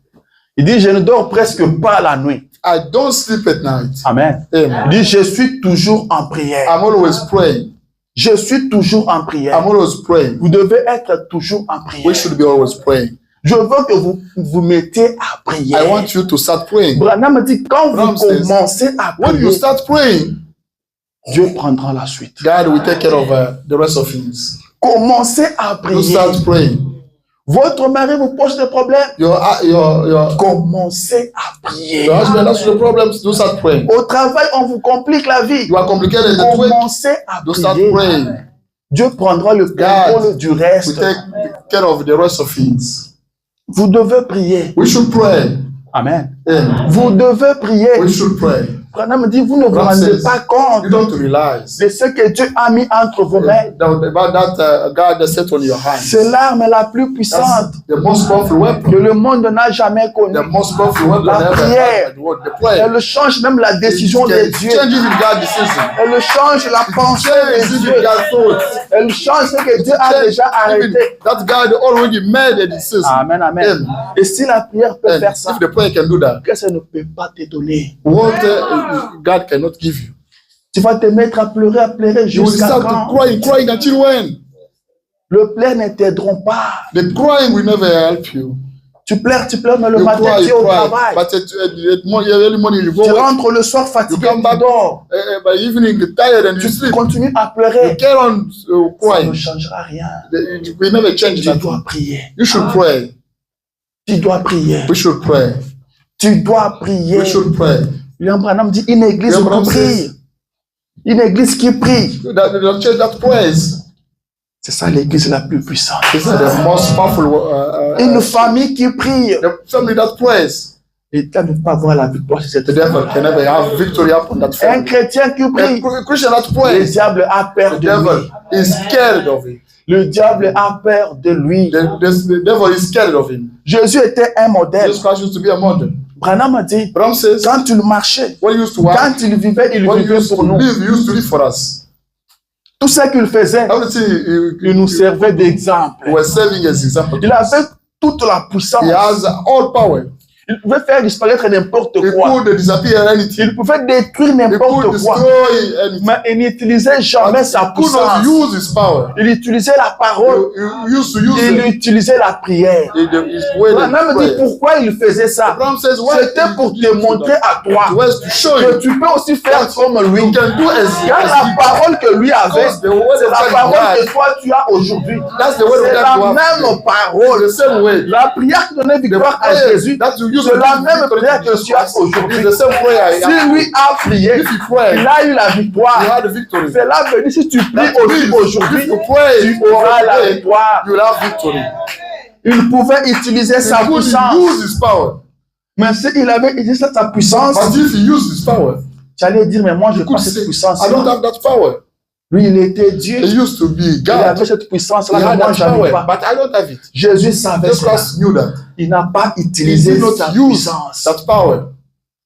Il dit, je ne dors presque pas la nuit. I don't sleep at night. Amen. Amen. Il dit, je suis toujours en prière. I'm always praying. Je suis toujours en prière. I'm always praying. Vous devez être toujours en prière. We should be always praying. Je veux que vous vous mettez à prier. I want you to start praying. Branham dit, quand Branham vous says, commencez à When you prier, start praying, Dieu prendra la suite. God will take care of the rest of things. Commencez à You prier. start praying. Votre mari vous pose des problèmes. Your Commencez à prier. husband has the problems. You start praying. Au travail, on vous complique la vie. You are complicated at work. Commencez à You start prier. praying. Dieu prendra le contrôle du We reste. take care of the rest of things. Vous devez prier. We should pray. Amen. Amen. Vous devez prier. We should pray. Branham dit, vous ne vous Branham rendez says, pas compte You don't realize de ce que Dieu a mis entre vos mains. about that God has set on your hands. C'est l'arme la plus puissante That's the most powerful que weapon. le monde n'a jamais connue. The most powerful weapon La ever prière. had. The prayer. Elle change même la décision de It Dieu. changes if God decision. Elle change la pensée Changes de if Dieu. God thought. Elle change ce que Dieu a déjà Even arrêté. that God already made a decision. Amen, amen. Et si la prière peut And faire ça, if the prayer can do that, qu'est-ce qu'elle ne peut pas te donner? what God cannot give you? Tu vas te mettre à pleurer You will jusqu'à start to quand? crying until when? Le pleurs ne t'aideront pas. The crying will never help you. Tu pleures, mais le You matin, cry, tu es you au cry. travail. But early morning you go Tu work. rentres le soir fatigué, You come back. tu dors. By evening you're tired and you Tu sleep. continues à You pleurer. carry on Ça ne crying. changera rien. It will never change Tu that. dois prier. You should pray. Tu dois prier. We should pray. Tu dois prier. We should pray. William Branham dit une église William qui Branham prie. Une église qui prie. The church that prays C'est ça l'église la plus puissante. is the most powerful. Une famille qui prie. The family that prays, Et tu ne peux pas voir la victoire sur cette the devil can never have victory upon that Un family. chrétien qui prie. A Christian that Le prays, diable a peur the de lui. devil is scared of it. Le diable a peur de lui. The devil is scared of him. Jésus était un modèle. Jesus Christ used to be a model. Branham a dit, Branham says, quand il marchait, when he used to work, quand il vivait, il when he vivait used to pour nous. live, he used to live for us. Tout ce qu'il faisait, Everything il nous servait d'exemple. he was serving as example. Il avait toute la puissance. He has all power. Il pouvait faire disparaître n'importe He quoi. could disappear anything. Il pouvait détruire He could n'importe quoi. destroy anything. Mais il n'utilisait jamais But sa he could not puissance. use his power. Il utilisait la parole. He used to use Il it. utilisait la prière. His way Branham dit pourquoi il faisait ça. Abraham says, why C'était pour te montrer à toi It was to show que you tu peux aussi faire comme lui. you can do as Car la he parole que lui avait, Because the word c'est of la God parole is que toi tu as aujourd'hui. That's the word of C'est God la you have même today. parole. The same way. La prière qui donnait The victoire à prayer Jésus, that you c'est used C'est to la give même victory prière to que Jesus tu as Christ. aujourd'hui. It's the same prayer. Si lui a prié, If he prayed, il a eu la he victoire. had the victory. Cela veut dire si tu pries That aussi means aujourd'hui, if you pray, tu auras la today, victoire. you will have victory. Il pouvait utiliser He sa could puissance. use his power. Mais s'il avait utilisé sa puissance, But if he used his power, tu allais dire, mais moi je he n'ai could pas cette say, puissance. I don't have that power. Lui, il était Dieu. He used to be Il God. avait cette He puissance-là, mais had moi that je n'en ai power, pas. but I don't have it. Jésus savait Jesus cela. Christ knew that. Il n'a pas He utilisé did not sa use puissance, that power,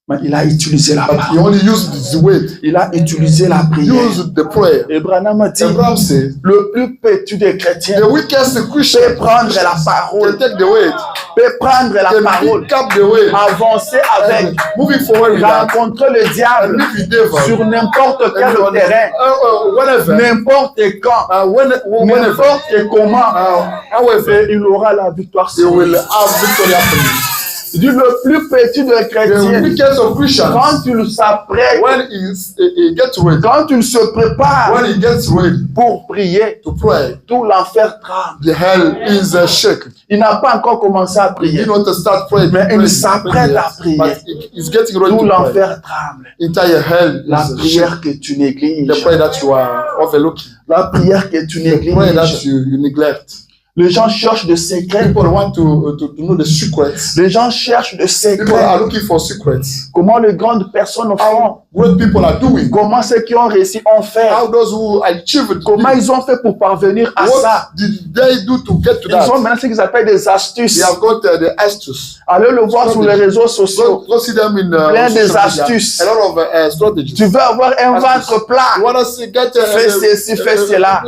mais il a utilisé la but he parole. only used the weight. Il a utilisé la prière. Used the prayer. Et Branham a dit, Abraham said, le plus petit des chrétiens the weakest Christian peut prendre la can parole, take the weight, peut prendre la can parole, pick up the weight, avancer avec, and moving forward with that, rencontrer le and diable meet with devil. sur n'importe quel And on- terrain, whenever, n'importe quand, whenever, n'importe comment, however, et il aura la victoire. he will have victory happening. Il dit le plus petit des The chrétiens, weakest of Christians, quand il s'apprête, when he gets ready, quand il se prépare when he gets ready pour prier, to pray, tout l'enfer tremble. the hell is shaken. Il n'a pas encore commencé à He prier, didn't want to start praying, mais il s'apprête à prier. but he's getting ready Tout to pray. l'enfer tremble. Entire hell La is shaken. prière que tu négliges, The prayer that you are overlooking, la prière que tu the prayer that négliges. you neglect. Les gens cherchent des secrets. People want to know the secrets. Les gens cherchent des People secrets. are looking for secrets. Comment les grandes personnes font? How great people are doing. Comment ceux qui ont réussi ont fait? How those who achieved Comment it. ils ont fait pour parvenir à What ça? did they do to get to Ils ont that? maintenant ce qu'ils appellent des astuces. They have got the astuces. Allez le voir sur les réseaux sociaux. Go see them in Plein des social media. astuces. A lot of strategies. Tu veux avoir un Astuces. ventre plat. You want to get Fais ceci, fais cela.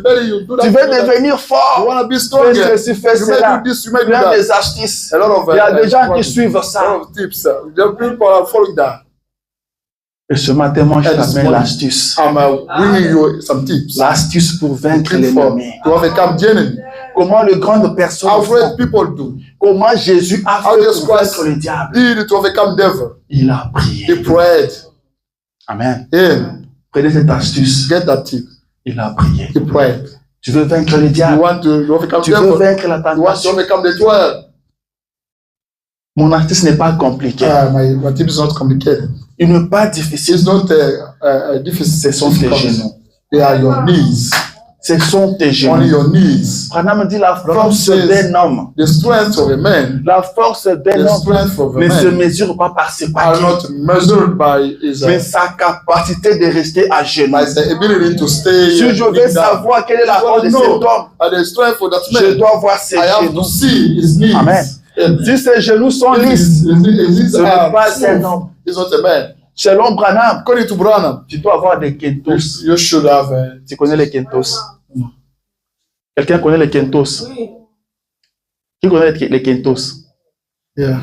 belly, you do that. Tu veux devenir You fort. want to be Fais stronger. ceci, fais You may cela. do this, you may do Plein that. des astuces. A lot of Il y a des gens qui strategies. suivent A ça. lot of tips. The people are following that. Et ce matin, moi, je And this t'amène morning, l'astuce. I'm bringing you some tips. L'astuce pour vaincre Looking for l'ennemi. to overcome the enemy. Comment les grandes personnes How font. great people do. Comment Jésus a How fait Jesus pour Christ vaincre le diable. did to overcome devil. Il a prié. He prayed. Amen. Amen. Prenez cette astuce. Get that tip. Il a prié. He prayed. Tu veux vaincre le You diable. want to overcome Tu veux devil. vaincre la You want to tentation. overcome the 12. Mon astuce n'est pas compliquée. My tip is not complicated. Il n'est pas difficile. It's not difficult. Ce sont tes genoux. They are your knees. Ce sont tes Only genoux. your knees. Branham dit la Branham force says- d'un homme. The strength of a man, La force d'un the homme strength of a ne se man mesure pas par ses are paquets, not measured by his mais sa capacité de rester à genoux. by the ability to stay. Si je veux down. savoir quelle est la I force de want to cet know homme, the strength of that je man. dois voir ses I have to genoux. see his knees. Amen. Si ses genoux sont lisses, ce n'est pas un homme. It's not a man. Selon Branham, According to Branham, tu dois avoir des kentos. you should have Tu connais les kentos? Quelqu'un connaît les kentos? Qui connaît les kentos? yeah.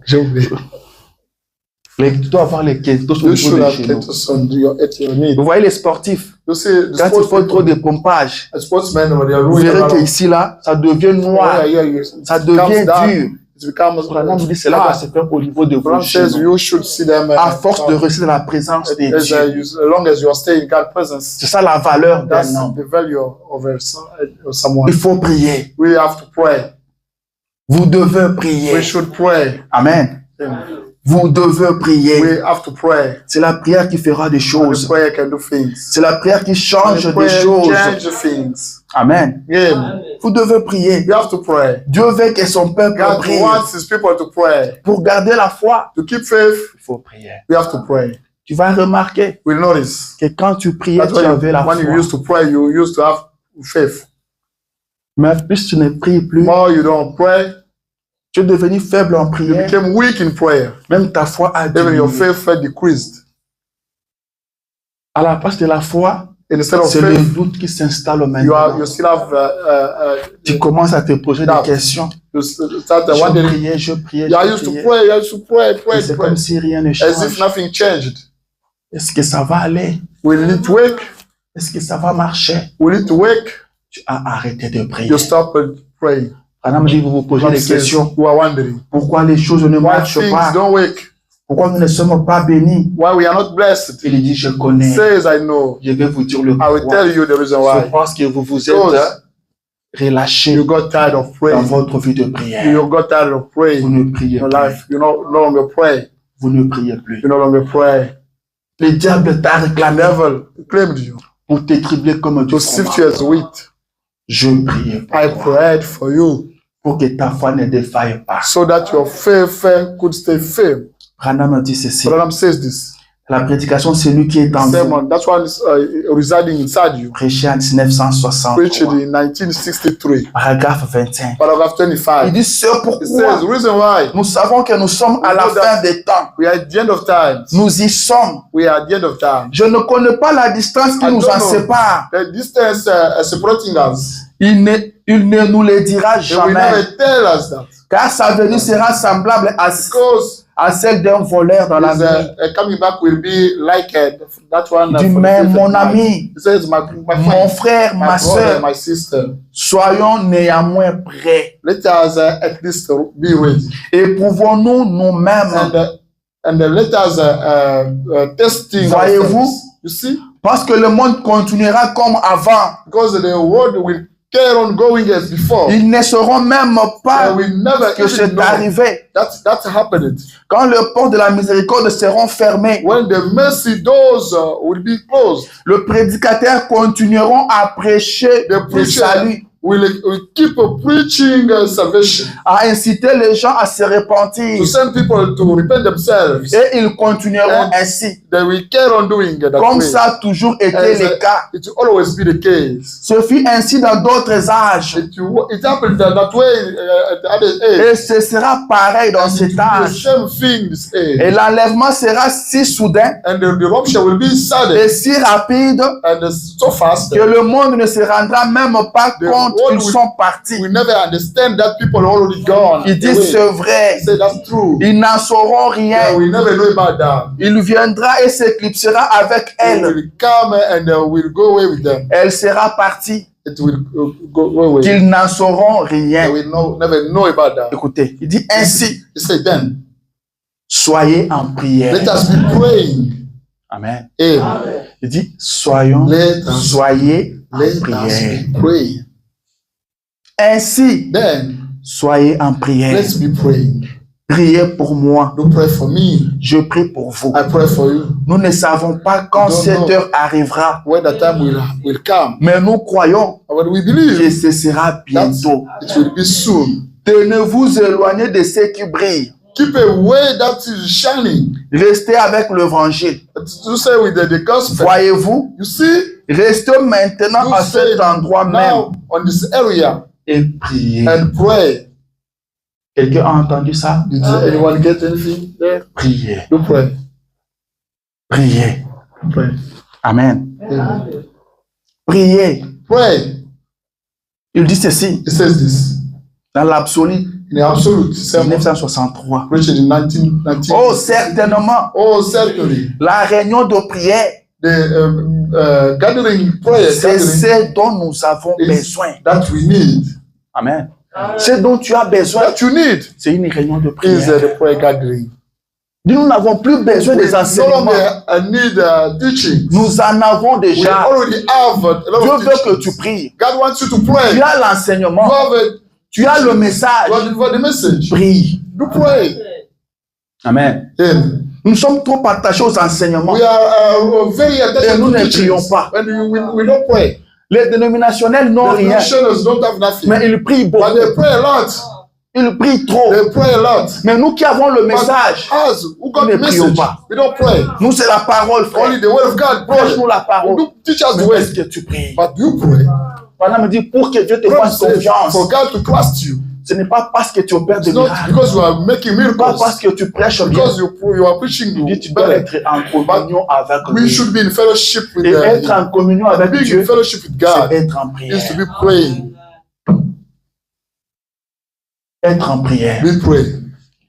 J'ai oublié. Tu dois avoir les kentos au You niveau should des have genoux. kettles at your knee. Vous voyez les sportifs, You see, the quand il faut trop de pompage, sportsmen, when they are vous rolling verrez around, qu'ici, là, ça devient noir, it ça becomes devient dark, dur. it becomes Branham dit cela doit se faire au niveau de vos Branham says genoux. you should see them À force de rester dans la présence de as Dieu. long as you are staying in God's presence. C'est ça la valeur That's d'un homme. the value of someone. Il faut prier. We have to pray. Vous devez We prier. should pray. Amen. Vous devez prier. We have to pray. C'est la prière qui fera des And the choses. prayer can do things. C'est la prière qui change And the des prayer choses. change things. Amen. Yeah. Vous devez prier. You have to pray. Dieu veut que son peuple God prie. wants his people to pray. Pour garder la foi, To keep faith, il faut prier. we have to pray. Tu vas remarquer We notice que quand tu priais, that tu avais la when you foi. used to pray, you used to have faith. Mais plus tu ne pries The plus, more you don't pray, tu es devenu faible en you prière. became weak in prayer. Même ta foi a Even your diminué. faith decreased. À la place de la foi, Instead of c'est le faith, doute qui s'installe you maintenant. still have Tu commences à te poser des Doubt. questions. you start Je wondering. priais, je priais, You je used to priais. pray, you used to pray, Et pray, c'est pray, comme si rien ne as if change. nothing changed. Est-ce que ça va aller? Will it work? Est-ce que ça va marcher? Will it work? Tu as arrêté de prier. You stop praying. Madame dit, vous vous posez God des says, questions. you are wondering Pourquoi les choses ne why marchent things pas? don't work, Pourquoi nous ne sommes pas bénis? why we are not blessed. Il dit, je connais. Says I know. Je vais vous dire le I will pourquoi. tell you the reason C'est why. parce que vous vous êtes Because relâché You got tired of dans praying. votre vie de prière. You got tired of Vous praying. ne priez Your plus. life, you no longer pray. Vous ne priez plus. You no longer pray. Le diable t'a The réclamé devil claimed you pour t'étribler comme du to sift fromage. you as wheat. Je priais pour I toi, prayed for you pour que ta foi ne défaille pas. so that your faith could stay firm. Branham dit ceci. Branham says this. La prédication, c'est lui qui est en vous. Sermon, that's one is residing inside you. Prêché en Preached 1963, in 1963, paragraphe 25. paragraph Il 25. dit, c'est It pourquoi says, reason why nous savons que nous sommes à la fin des temps. we are at the end of times. Nous y sommes. We are at the end of time. Je ne connais pas la distance qui I nous don't en know. sépare. The distance separating us. Il ne nous le dira They will jamais. never tell us that. Car sa venue sera semblable Because à celle d'un voleur dans la his nuit. coming back will be like that one. Il dit, for the mais thief at mon night. ami, He says, my mon friend, frère, my ma brother, soeur, my sister, soyons néanmoins prêts. let us at least be ready. Éprouvons-nous nous-mêmes. And let us testing Voyez-vous? ourselves. You see? Parce que le monde continuera comme avant. Because the world will carry on going as before. Ils ne sauront même They pas will never que even c'est know arrivé. that happened. Quand les portes de la miséricorde seront fermées, When the mercy doors will be closed, le prédicateur continueront à prêcher the le preacher salut, will keep preaching salvation, à inciter les gens à se repentir. to send people to repent themselves. Et ils continueront And ainsi. They will carry on doing that Comme way. ça a toujours été As, le cas. it will always be the case. Ce fut ainsi dans d'autres âges. It happened that way at the other age. Et ce sera pareil dans And it cet will be the âge. same thing this age. Et l'enlèvement sera si soudain And the rupture will be et sudden si rapide and so fast que le monde ne se rendra même pas The compte world qu'ils will- sont partis. we never understand that people are already gone. Ils disent away. c'est vrai. Say that's true. Ils n'en sauront Yeah, rien. we never know about that. Il viendra et s'éclipsera avec It elle. will come and will go away with them. Elle sera partie. It will go away. Qu'ils n'en sauront They rien. will never know about that. Écoutez, il dit ainsi, He said then, soyez en prière. let us be praying. Amen. Amen. Il dit, soyez en Let us prière. be praying. Ainsi, Then, soyez en prière. let's be praying. Priez pour moi. Don't pray for me. Je prie pour vous. I pray for you. Nous ne savons pas quand Don't cette know. heure arrivera, When the time will come. mais nous croyons When we que believe ce sera that bientôt. it will be soon. Tenez-vous éloignés de ceux qui brillent. Keep away that is shining. Restez avec l'évangile. To say with the gospel. Voyez-vous, You see, restez maintenant you à say cet endroit même now on this area et priez. and pray. Quelqu'un a entendu ça? Did anyone get anything there? Priez. You pray. Priez. Pray. Amen. Amen. Priez. Pray. Il dit ceci It says this dans l'absolu in the absolute sermon 1963. preached in 1919. Oh, certainement, Oh, certainly. la réunion de prière, The gathering prayer c'est gathering ce dont nous avons is besoin. that we need. Amen. Ce dont tu as besoin, That you need c'est une réunion de is prière. the prayer gathering. Nous n'avons plus besoin We des no enseignements. longer need teaching. Nous en avons We déjà. already have a lot Dieu of veut que teachings. tu pries. God wants you to pray. Tu You as l'enseignement. have Tu as le message. the message. Prie. You pray. Amen. Amen. Nous sommes trop attachés aux enseignements. We are very attached Et nous to ne teachings. prions pas. And we don't pray. Les dénominationnels n'ont The rien, Christians don't have nothing. mais ils prient But beaucoup. they pray a lot. Ils prient trop. They pray a lot. Mais nous qui avons le But message, us who got Nous ne prions message, pas. we don't pray. nous c'est la parole, frère. Only the word of God pray. Prêche-nous la parole. You teach us the Mais way. est-ce que tu pries? But you pray. Pendant me dit pour que Dieu te Pray fasse confiance. for God to trust you. Ce n'est pas parce que tu opères des It's not miracles, because you are making pas parce miracles. que tu prêches bien. Because you are preaching Il dit tu dois better. être en communion avec We lui. should be in fellowship with Et être en communion avec being in Dieu, fellowship with c'est God être en is to prière. be praying. Être en prière. We pray.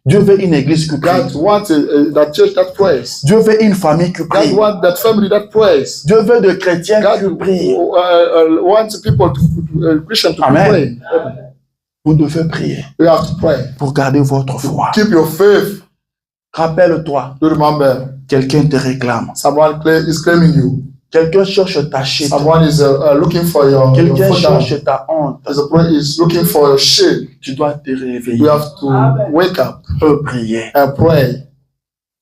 Dieu veut une église qui prie. God wants that church that prays. Dieu veut une famille qui God prie. wants that family that prays. Dieu veut des chrétiens qui God prient. wants people to Christian to Amen. pray. Vous devez prier You have to pray. pour garder votre foi. Keep your faith. Rappelle-toi, To remember, quelqu'un te réclame. someone is claiming you. Quelqu'un cherche ta chute. Someone is looking for your Quelqu'un fall down. cherche ta honte. There's a person is looking for your shame. Tu dois te réveiller. You have to wake up Prier. and pray.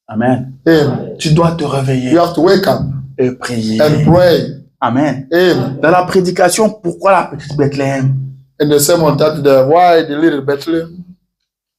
Amen. Amen. Tu dois te réveiller You have to wake up et prier. and pray. Amen. Amen. Dans la prédication, pourquoi la petite Bethléem? In the sermon that why the little Bethlehem,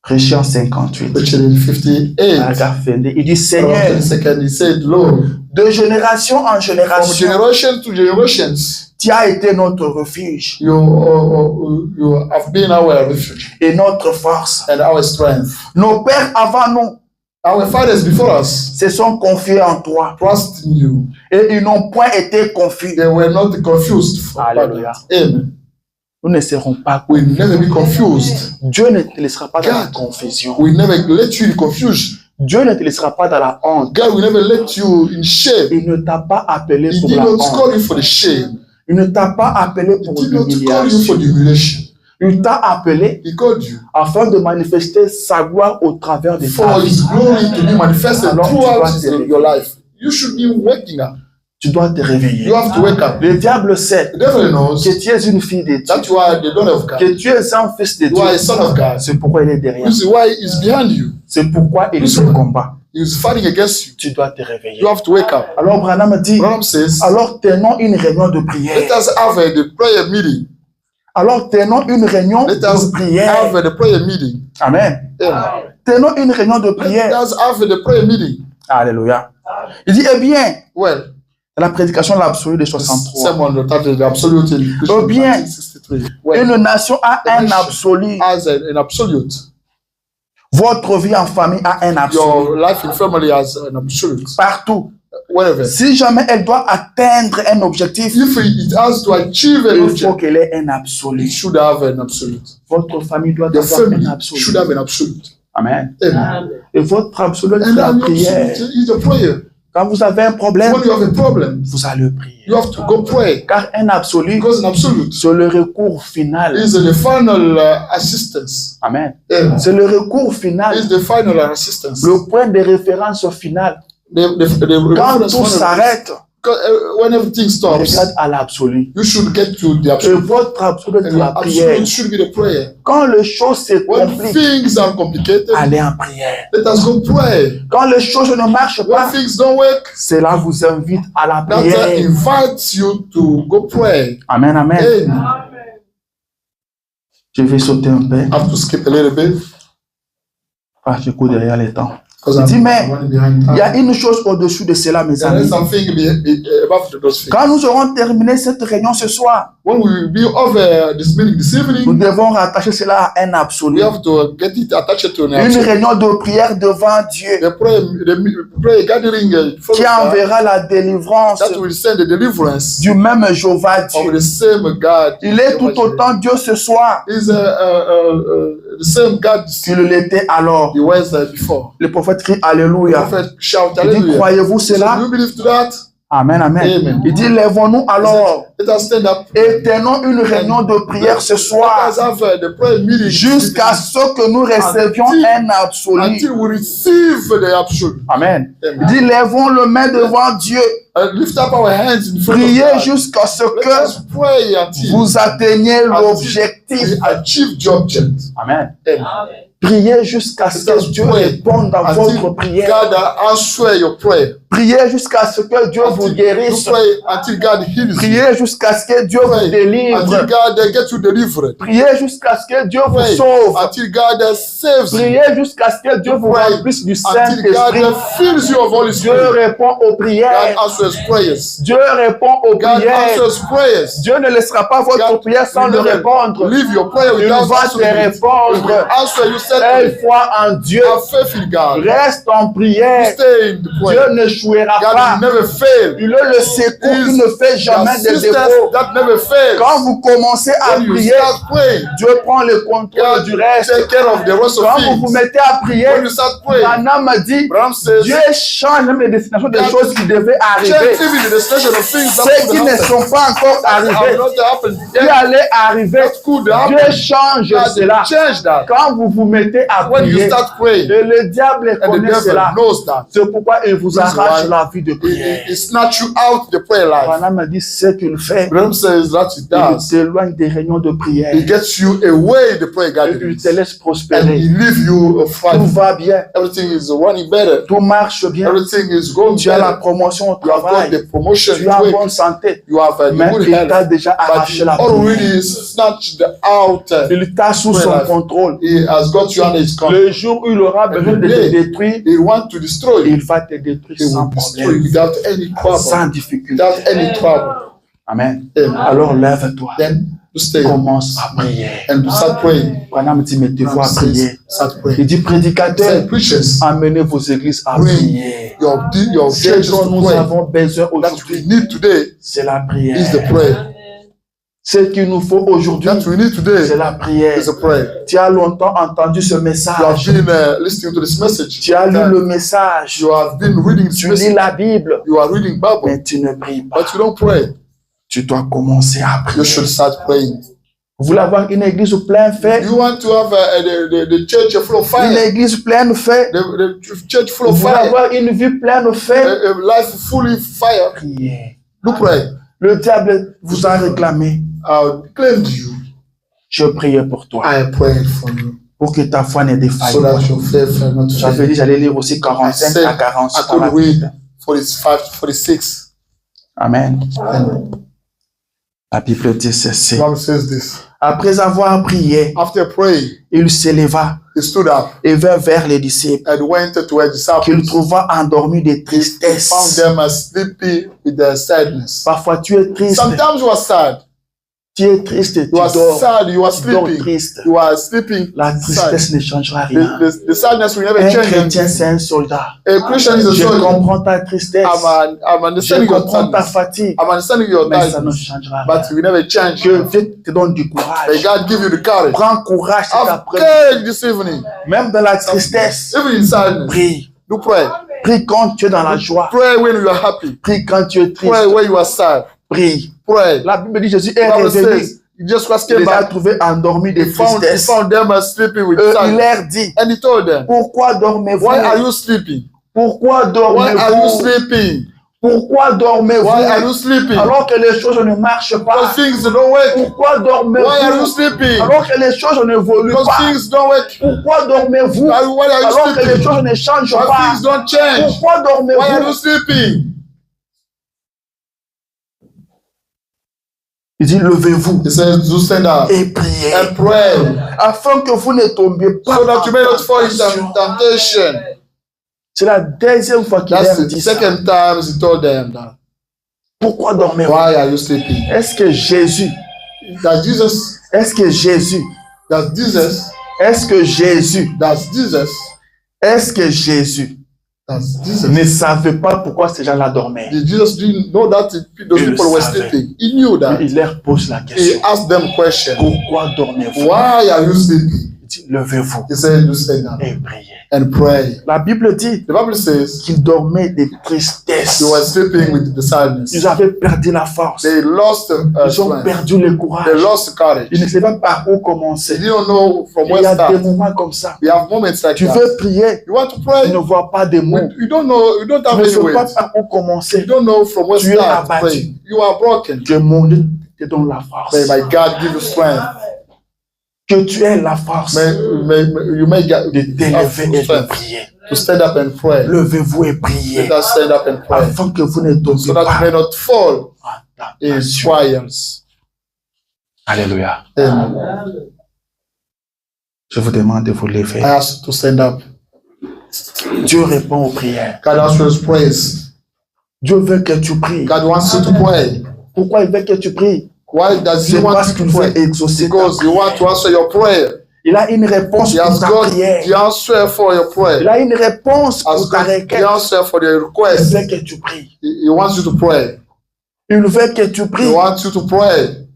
Chrétien 58. which in 58, Paragraphe 22. Il dit, Seigneur, around 22nd, he said, Lord, de génération en from génération, generation to generations, tu as été notre refuge you have been our refuge et notre force. and our strength. Nos pères avant nous Our fathers before us se sont confiés en toi trust in you. et ils n'ont point été confus. They were not confused. Alléluia. Amen. Nous ne serons pas We never be confused. Dieu ne te laissera pas dans la God. confusion. We never let you in confusion. Dieu ne te laissera pas dans la honte. God will never let you in shame. Il ne t'a pas appelé He pour did la not honte. call you for the shame. Il ne t'a pas appelé He pour did not call you for l'humiliation. the humiliation. Il t'a appelé He called you afin de manifester sa gloire au travers de ta for vie. His glory to be manifested Alors, tu throughout dois te réveiller. your life. You should be waking up. Tu dois te réveiller. You have to wake up. Le diable sait The devil knows que tu es une fille de Dieu, that you are the daughter of God. que tu es un fils de You are a Dieu. son of God. C'est pourquoi il est derrière. This is why he's behind you. C'est pourquoi il te combat. He's fighting against you. Tu dois te réveiller. You have to wake up. Alors Branham dit, Branham says, alors tenons une réunion de let prière. us have the prayer meeting. Alors tenons une réunion Let us de prière. have the prayer meeting. Amen. Amen. Tenons une réunion de Let prière. us have the prayer meeting. Alléluia. Il dit, eh bien, Well, la prédication de l'absolu de 63. someone that is the absolute in Oh bien. 1963. Well, Une nation a un absolu. as an absolute. Votre vie en famille a un absolu. Your life in family has an absolute. Partout. Wherever. Si jamais elle doit atteindre un objectif, If it has to achieve an il faut object, qu'elle ait un absolu. it should have an absolute. Votre famille doit Your avoir family un absolu. should have an absolute. Amen. Amen. Et votre absolu, c'est And la an prière. absolute is a prayer. Quand vous avez un problème, When you have a problem, vous allez prier. you have to go pray. Car un absolu, Because an absolute c'est le recours final. is the final assistance. Amen. Amen. C'est le recours final. Is the final assistance. Le point de référence final. Quand reference tout point of- s'arrête, when everything stops, regarde à l'absolu. you should get to the Et absolute. votre absolu, c'est And la your prière. absolute should be the prayer. Quand les choses se When compliquent, things are complicated, allez en prière. let us go pray. Quand les choses ne marchent When pas, things don't work, cela vous invite à la that prière. invites you to go pray. Amen, amen. Amen. Je vais sauter un peu, I have to skip a little bit parce que je cours derrière les temps. because Il dit, I'm mais running behind il y a time. une chose au-dessus de cela, mes There is amis. something above those things. Quand nous aurons terminé cette réunion ce soir, When we will be over this meeting this nous evening, devons rattacher cela à un we absolu. have to get it attached to an Une absolute. réunion de prière devant Dieu The prayer gathering qui enverra la délivrance that will send the deliverance du même Jéhovah of Dieu. the same God. Il est tout autant Dieu ce soir Is the same God qu'il l'était alors. he was before. Le prophète crie The Alléluia. prophet shout Il dit, hallelujah. croyez-vous So cela? do you believe to that? Amen, amen. Amen. Il dit, lèvons-nous alors Let us stand up. et tenons une réunion de prière ce soir Let us have the prayer meeting jusqu'à ce que nous recevions un absolu. until we receive the absolute. Amen. Amen. Il dit, lèvons le main devant Dieu. And lift up our hands in front Priez of God. jusqu'à ce Let que us pray until vous atteigniez l'objectif. we achieve the object. Amen. Amen. Priez jusqu'à ce que Dieu réponde à votre Until prière. God answer your prayer. Priez jusqu'à ce que Dieu vous You guérisse. pray until God heals you. Priez jusqu'à ce que Dieu vous Pray délivre. until God get you delivered. Priez jusqu'à ce que Dieu vous Pray sauve. until God saves you. Priez jusqu'à ce que Dieu vous Pray remplisse du Until Saint-Esprit. God fills you of Holy Dieu Spirit. répond aux God prières. answers prayers. Dieu répond aux God prières. answers prayers. Dieu ne laissera pas votre God prière sans will le never répondre. leave your prayer Il without va te answering it. He will répondre. answer you Aie certainly. foi en Dieu. Have faith in God. Reste en prière. Stay in the Dieu prayer. n'échouera God pas. will never fail. Il est le secours qui ne fait jamais de Assistance défaut. that never fails. Quand vous commencez à When you prier, start praying, Dieu prend le contrôle God du reste. take care of the rest of Quand vous vous things. mettez à prier, When you start praying, Branham m'a dit, Abraham says, Dieu change même les destinations des God choses qui devaient change arriver. even the destination of things that Ceux qui could ne happen. sont pas encore That have arrivés, not happened qui yet. allaient arriver, That could Dieu happen. change God cela. change that. Quand vous vous mettez à When you prier, start praying, et le diable and the connaît devil cela, knows that. c'est pourquoi il vous This is arrache arrache la vie de prière. He snatch you out the prayer life. Branham a dit ce qu'il fait. Branham says that he Il does. t'éloigne des réunions de prière. He gets you away the prayer Il gatherings. te laisse And prospérer. he leave you Tout thriving. va bien. Everything is running better. Tout marche bien. Everything is going Tu as la better. promotion au You have got travail. the promotion. Tu es en bonne santé. You have a Mais good il health. t'a déjà But arraché he la prière. already snatched out. Il t'a sous son contrôle. He has got you under his control. Le jour où il aura besoin de te détruire, He wants to destroy you. il va te détruire He sans will destroy you problème, without any problem. sans difficulté. Without any trouble. Amen. Amen. Alors lève-toi. Then to stay Commence à prier. and to start praying. Branham dit, mettez-vous à prier. Start Il praying. dit, Say, prédicateurs, preachers, amenez vos églises à bring prier. your Ce churches dont to nous pray. avons besoin That we aujourd'hui, need today c'est la is prière. the prayer. Ce qu'il nous faut aujourd'hui, That we need today c'est la prière. is a prayer. Tu as longtemps entendu ce You have message. been listening to this message. Tu as lu le message. You have been reading this Tu lis message. la Bible, You are reading Bible, mais tu ne pries pas. but you don't pray. Tu dois commencer à You prier. should start praying. Vous voulez avoir une église plein feu? You want to have the church full of Une fire. église pleine de feu? The church full Vous of voulez fire. avoir une vie pleine de feu? A life fully fire. Priez. Do pray. Le diable vous a réclamé. I'll claim you. Je priais pour toi, I prayed for you. pour que ta foi ne défaille So pas. that your faith will not J'avais fail. dit, j'allais lire aussi 45 à I 46. could read 45, 46. Amen. And La Bible dit the ceci. Bible says this. Après avoir prié, After praying, il s'éleva he stood up et vint vers les disciples and went to his qu'il disciples. trouva endormis de He found tristesse. them sleepy with their sadness. Parfois tu es triste, Sometimes you are sad. tu es triste, tu You are dors, sad. You are tu dors sleeping. triste. You are sleeping. La sad. tristesse ne changera rien. The sadness will never Un change. chrétien, c'est un soldat. A Christian is a Je soldier. comprends ta tristesse, I'm je understanding your comprends ta sadness. fatigue, I'm understanding your mais ça ne sadness. changera But rien. it will never change. Que Dieu te donne du May courage. God give you the courage. Prends courage cet Have après-midi. courage this evening. Même dans la tristesse, Even in sadness. prie. Do pray. Prie quand tu es dans la joie. Pray when you are happy. Prie quand tu es Pray triste. when you are sad. Prie. Pray. La Bible dit Jésus The est Bible revenu. says, Jesus Christ Il came les a back. trouvés endormis de He found tristesse. them sleeping with Il sadness. leur dit, And he told them, pourquoi dormez-vous? why are you sleeping? Pourquoi Why are you dormez-vous? sleeping? Pourquoi dormez-vous? Why are you sleeping? Alors que les choses ne marchent pas. Because things don't work. Pourquoi Why are you dormez-vous? sleeping? Alors que les choses n'évoluent Because pas. things don't work. Pourquoi dormez-vous? Why are you Alors que les sleeping? choses ne changent Why pas. things don't change? Pourquoi Why are you dormez-vous? sleeping? Il dit, levez-vous He says, do stand up et priez. and pray Afin que vous ne tombiez pas so that you may not fall en into tentation. temptation. C'est la deuxième fois qu'il That's leur the dit ça. second time he told them that. Pourquoi dormez-vous? Why are you sleeping? Est-ce que Jésus, That's Jesus. est-ce que Jésus, That's Jesus. est-ce que Jésus, That's Jesus. est-ce que Jésus That's Jesus. ne savait pas pourquoi ces gens-là dormaient? Jesus didn't know that those Il people were savait. sleeping. He knew that. Il leur pose la He question. asked them question. Pourquoi dormez-vous? Why are you sleeping? Il dit, levez-vous He said, do stand up et priez. and pray. La Bible dit The Bible says qu'ils dormaient de tristesse. they were sleeping with the sadness. Ils avaient perdu la force. They lost Ils ont strength. perdu le They courage. lost courage. Ils ne savaient pas par où They commencer. didn't know from Il where y a to des start. moments comme ça. We have moments like Tu that. veux prier, You want to tu pray? ne vois pas de mots. You don't know. You don't Tu have ne any sais pas words. par où You commencer. don't know from where to Tu es start. abattu. Pray. You are broken. Que mon Dieu te donne la force. May my God give you strength. Que tu aies la force You may get de t'élever et de strength prier. to stand up and pray. Levez-vous et priez. Let us stand up and pray Afin que vous ne so tombiez that you pas may not fall en in tentation. trials. Alléluia. Amen. Je vous demande de vous I lever. ask you to stand up. Dieu répond aux prières. God answers prayers. Dieu veut que tu pries. God wants you to pray. Pourquoi il veut que tu pries? Why does He C'est want parce you qu'il to veut pray? exaucer ta Because He wants to prière. answer your prayer. Il a une réponse He pour has ta got prière. the answer for your Il prayer. a une réponse Has pour ta got the requête. answer for your Il request. veut que tu pries. He wants you to pray. Il veut que tu He pries. wants you to pray.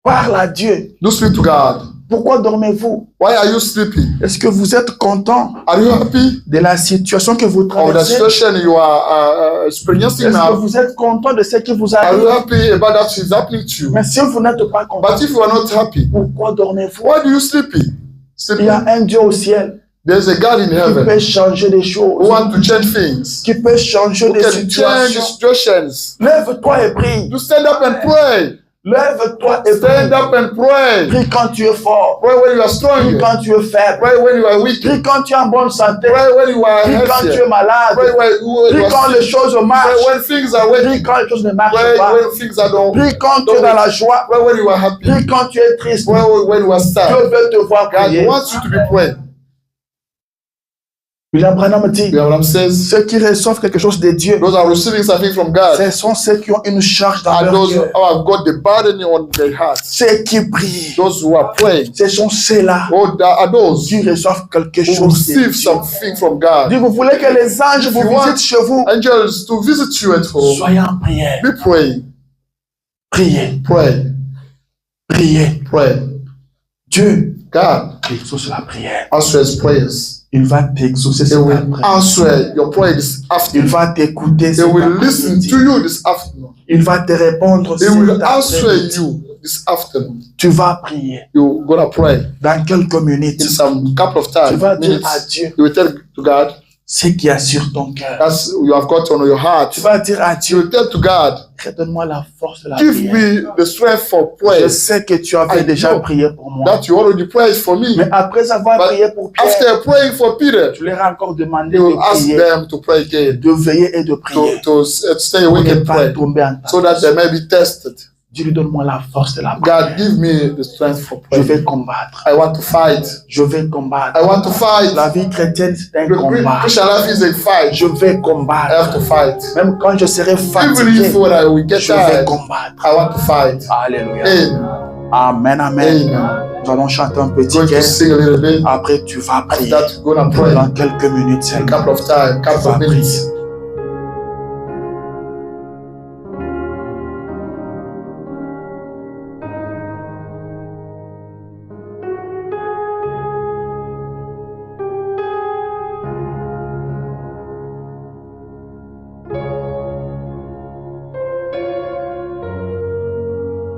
Parle à Dieu. Do speak to God. Pourquoi dormez-vous? Why are you sleeping? Est-ce que vous êtes content Are you happy de la situation que vous of the traversez? situation you are experiencing Est-ce que now? vous êtes content de ce qui vous Are you arrive? happy about that is happening to you? Mais si vous n'êtes pas content, But if you are not happy, pourquoi dormez-vous? why do you sleeping? Il y a Sleeping. un Dieu au ciel. There's a God in qui heaven peut changer des choses, who wants to change things, qui peut changer who des can change situations. situations. Lève-toi et prie. To stand up and pray. Lève-toi et Stand prie. up and pray. Prie quand tu es fort. Pray when you are Prie strong. quand tu es faible. Pray when you are weak. Prie quand tu es en bonne santé. Pray when you are Prie quand tu healthy. es malade. Pray when you Prie quand are les sick. choses Pray marchent. when things are Prie working. quand les choses ne marchent Pray pas. when things are done. Prie quand tu es dans la joie. Pray when you are happy. Prie quand tu es triste. Pray when you are sad. Dieu veut te voir God prier. wants you to be praying. William Branham dit, You know what I'm saying? ceux qui reçoivent quelque chose de Dieu, Those are receiving something from God. ce sont ceux qui ont une charge dans And leur those cœur. who have got the burden on their hearts. Ceux qui prient, Those who are praying. ce sont ceux-là Are those qui reçoivent quelque who chose de receive Dieu. something from God. Dit, vous voulez que les anges vous You want- visitent chez vous? Angels to visit you at home. Soyez en prière. Be praying. Priez, Pray. priez. Pray. Dieu God exauce la prière. answers prayers. Il va t'exaucer He cet will après. answer your prayer this Il afternoon. va t'écouter He cet will listen après-midi. to you this afternoon. Il va te répondre He cet will answer après-midi. you this afternoon. Tu vas prier. You're gonna pray Dans quelques minutes, in some couple of tu time vas dire à minutes. Dieu You will tell to God ce qu'il y a sur ton cœur. that's you have got on your heart. Tu vas dire à You Dieu, will tell to God, redonne-moi la force de la give prière. me the strength for Je prayer sais que tu avais I déjà know prié pour moi. that you already prayed for me. Mais après avoir But prié pour Pierre, after praying for Peter, tu leur as encore demandé you de will ask prier, them to pray again, de veiller et de prier. to stay Pour awake ne and pas pray, tomber en so that they may be tested. Dieu lui donne-moi la force de la prière. God, give me the strength for Je prayer. vais combattre. I want to fight. Je vais combattre. I want to fight. La vie chrétienne, c'est un The combat. Christian life is a fight. Je vais I combattre. have to fight. Même quand je serai Even fatigué, if when I will get je vais tired, combattre. I want to fight. Alléluia. Amen. Amen, amen. Amen. Nous allons chanter un petit Going to chœur. sing a little bit. Après, tu vas After prier. that, we're gonna pray Pendant quelques minutes a seulement. couple of times, Tu couple vas of minutes. prier.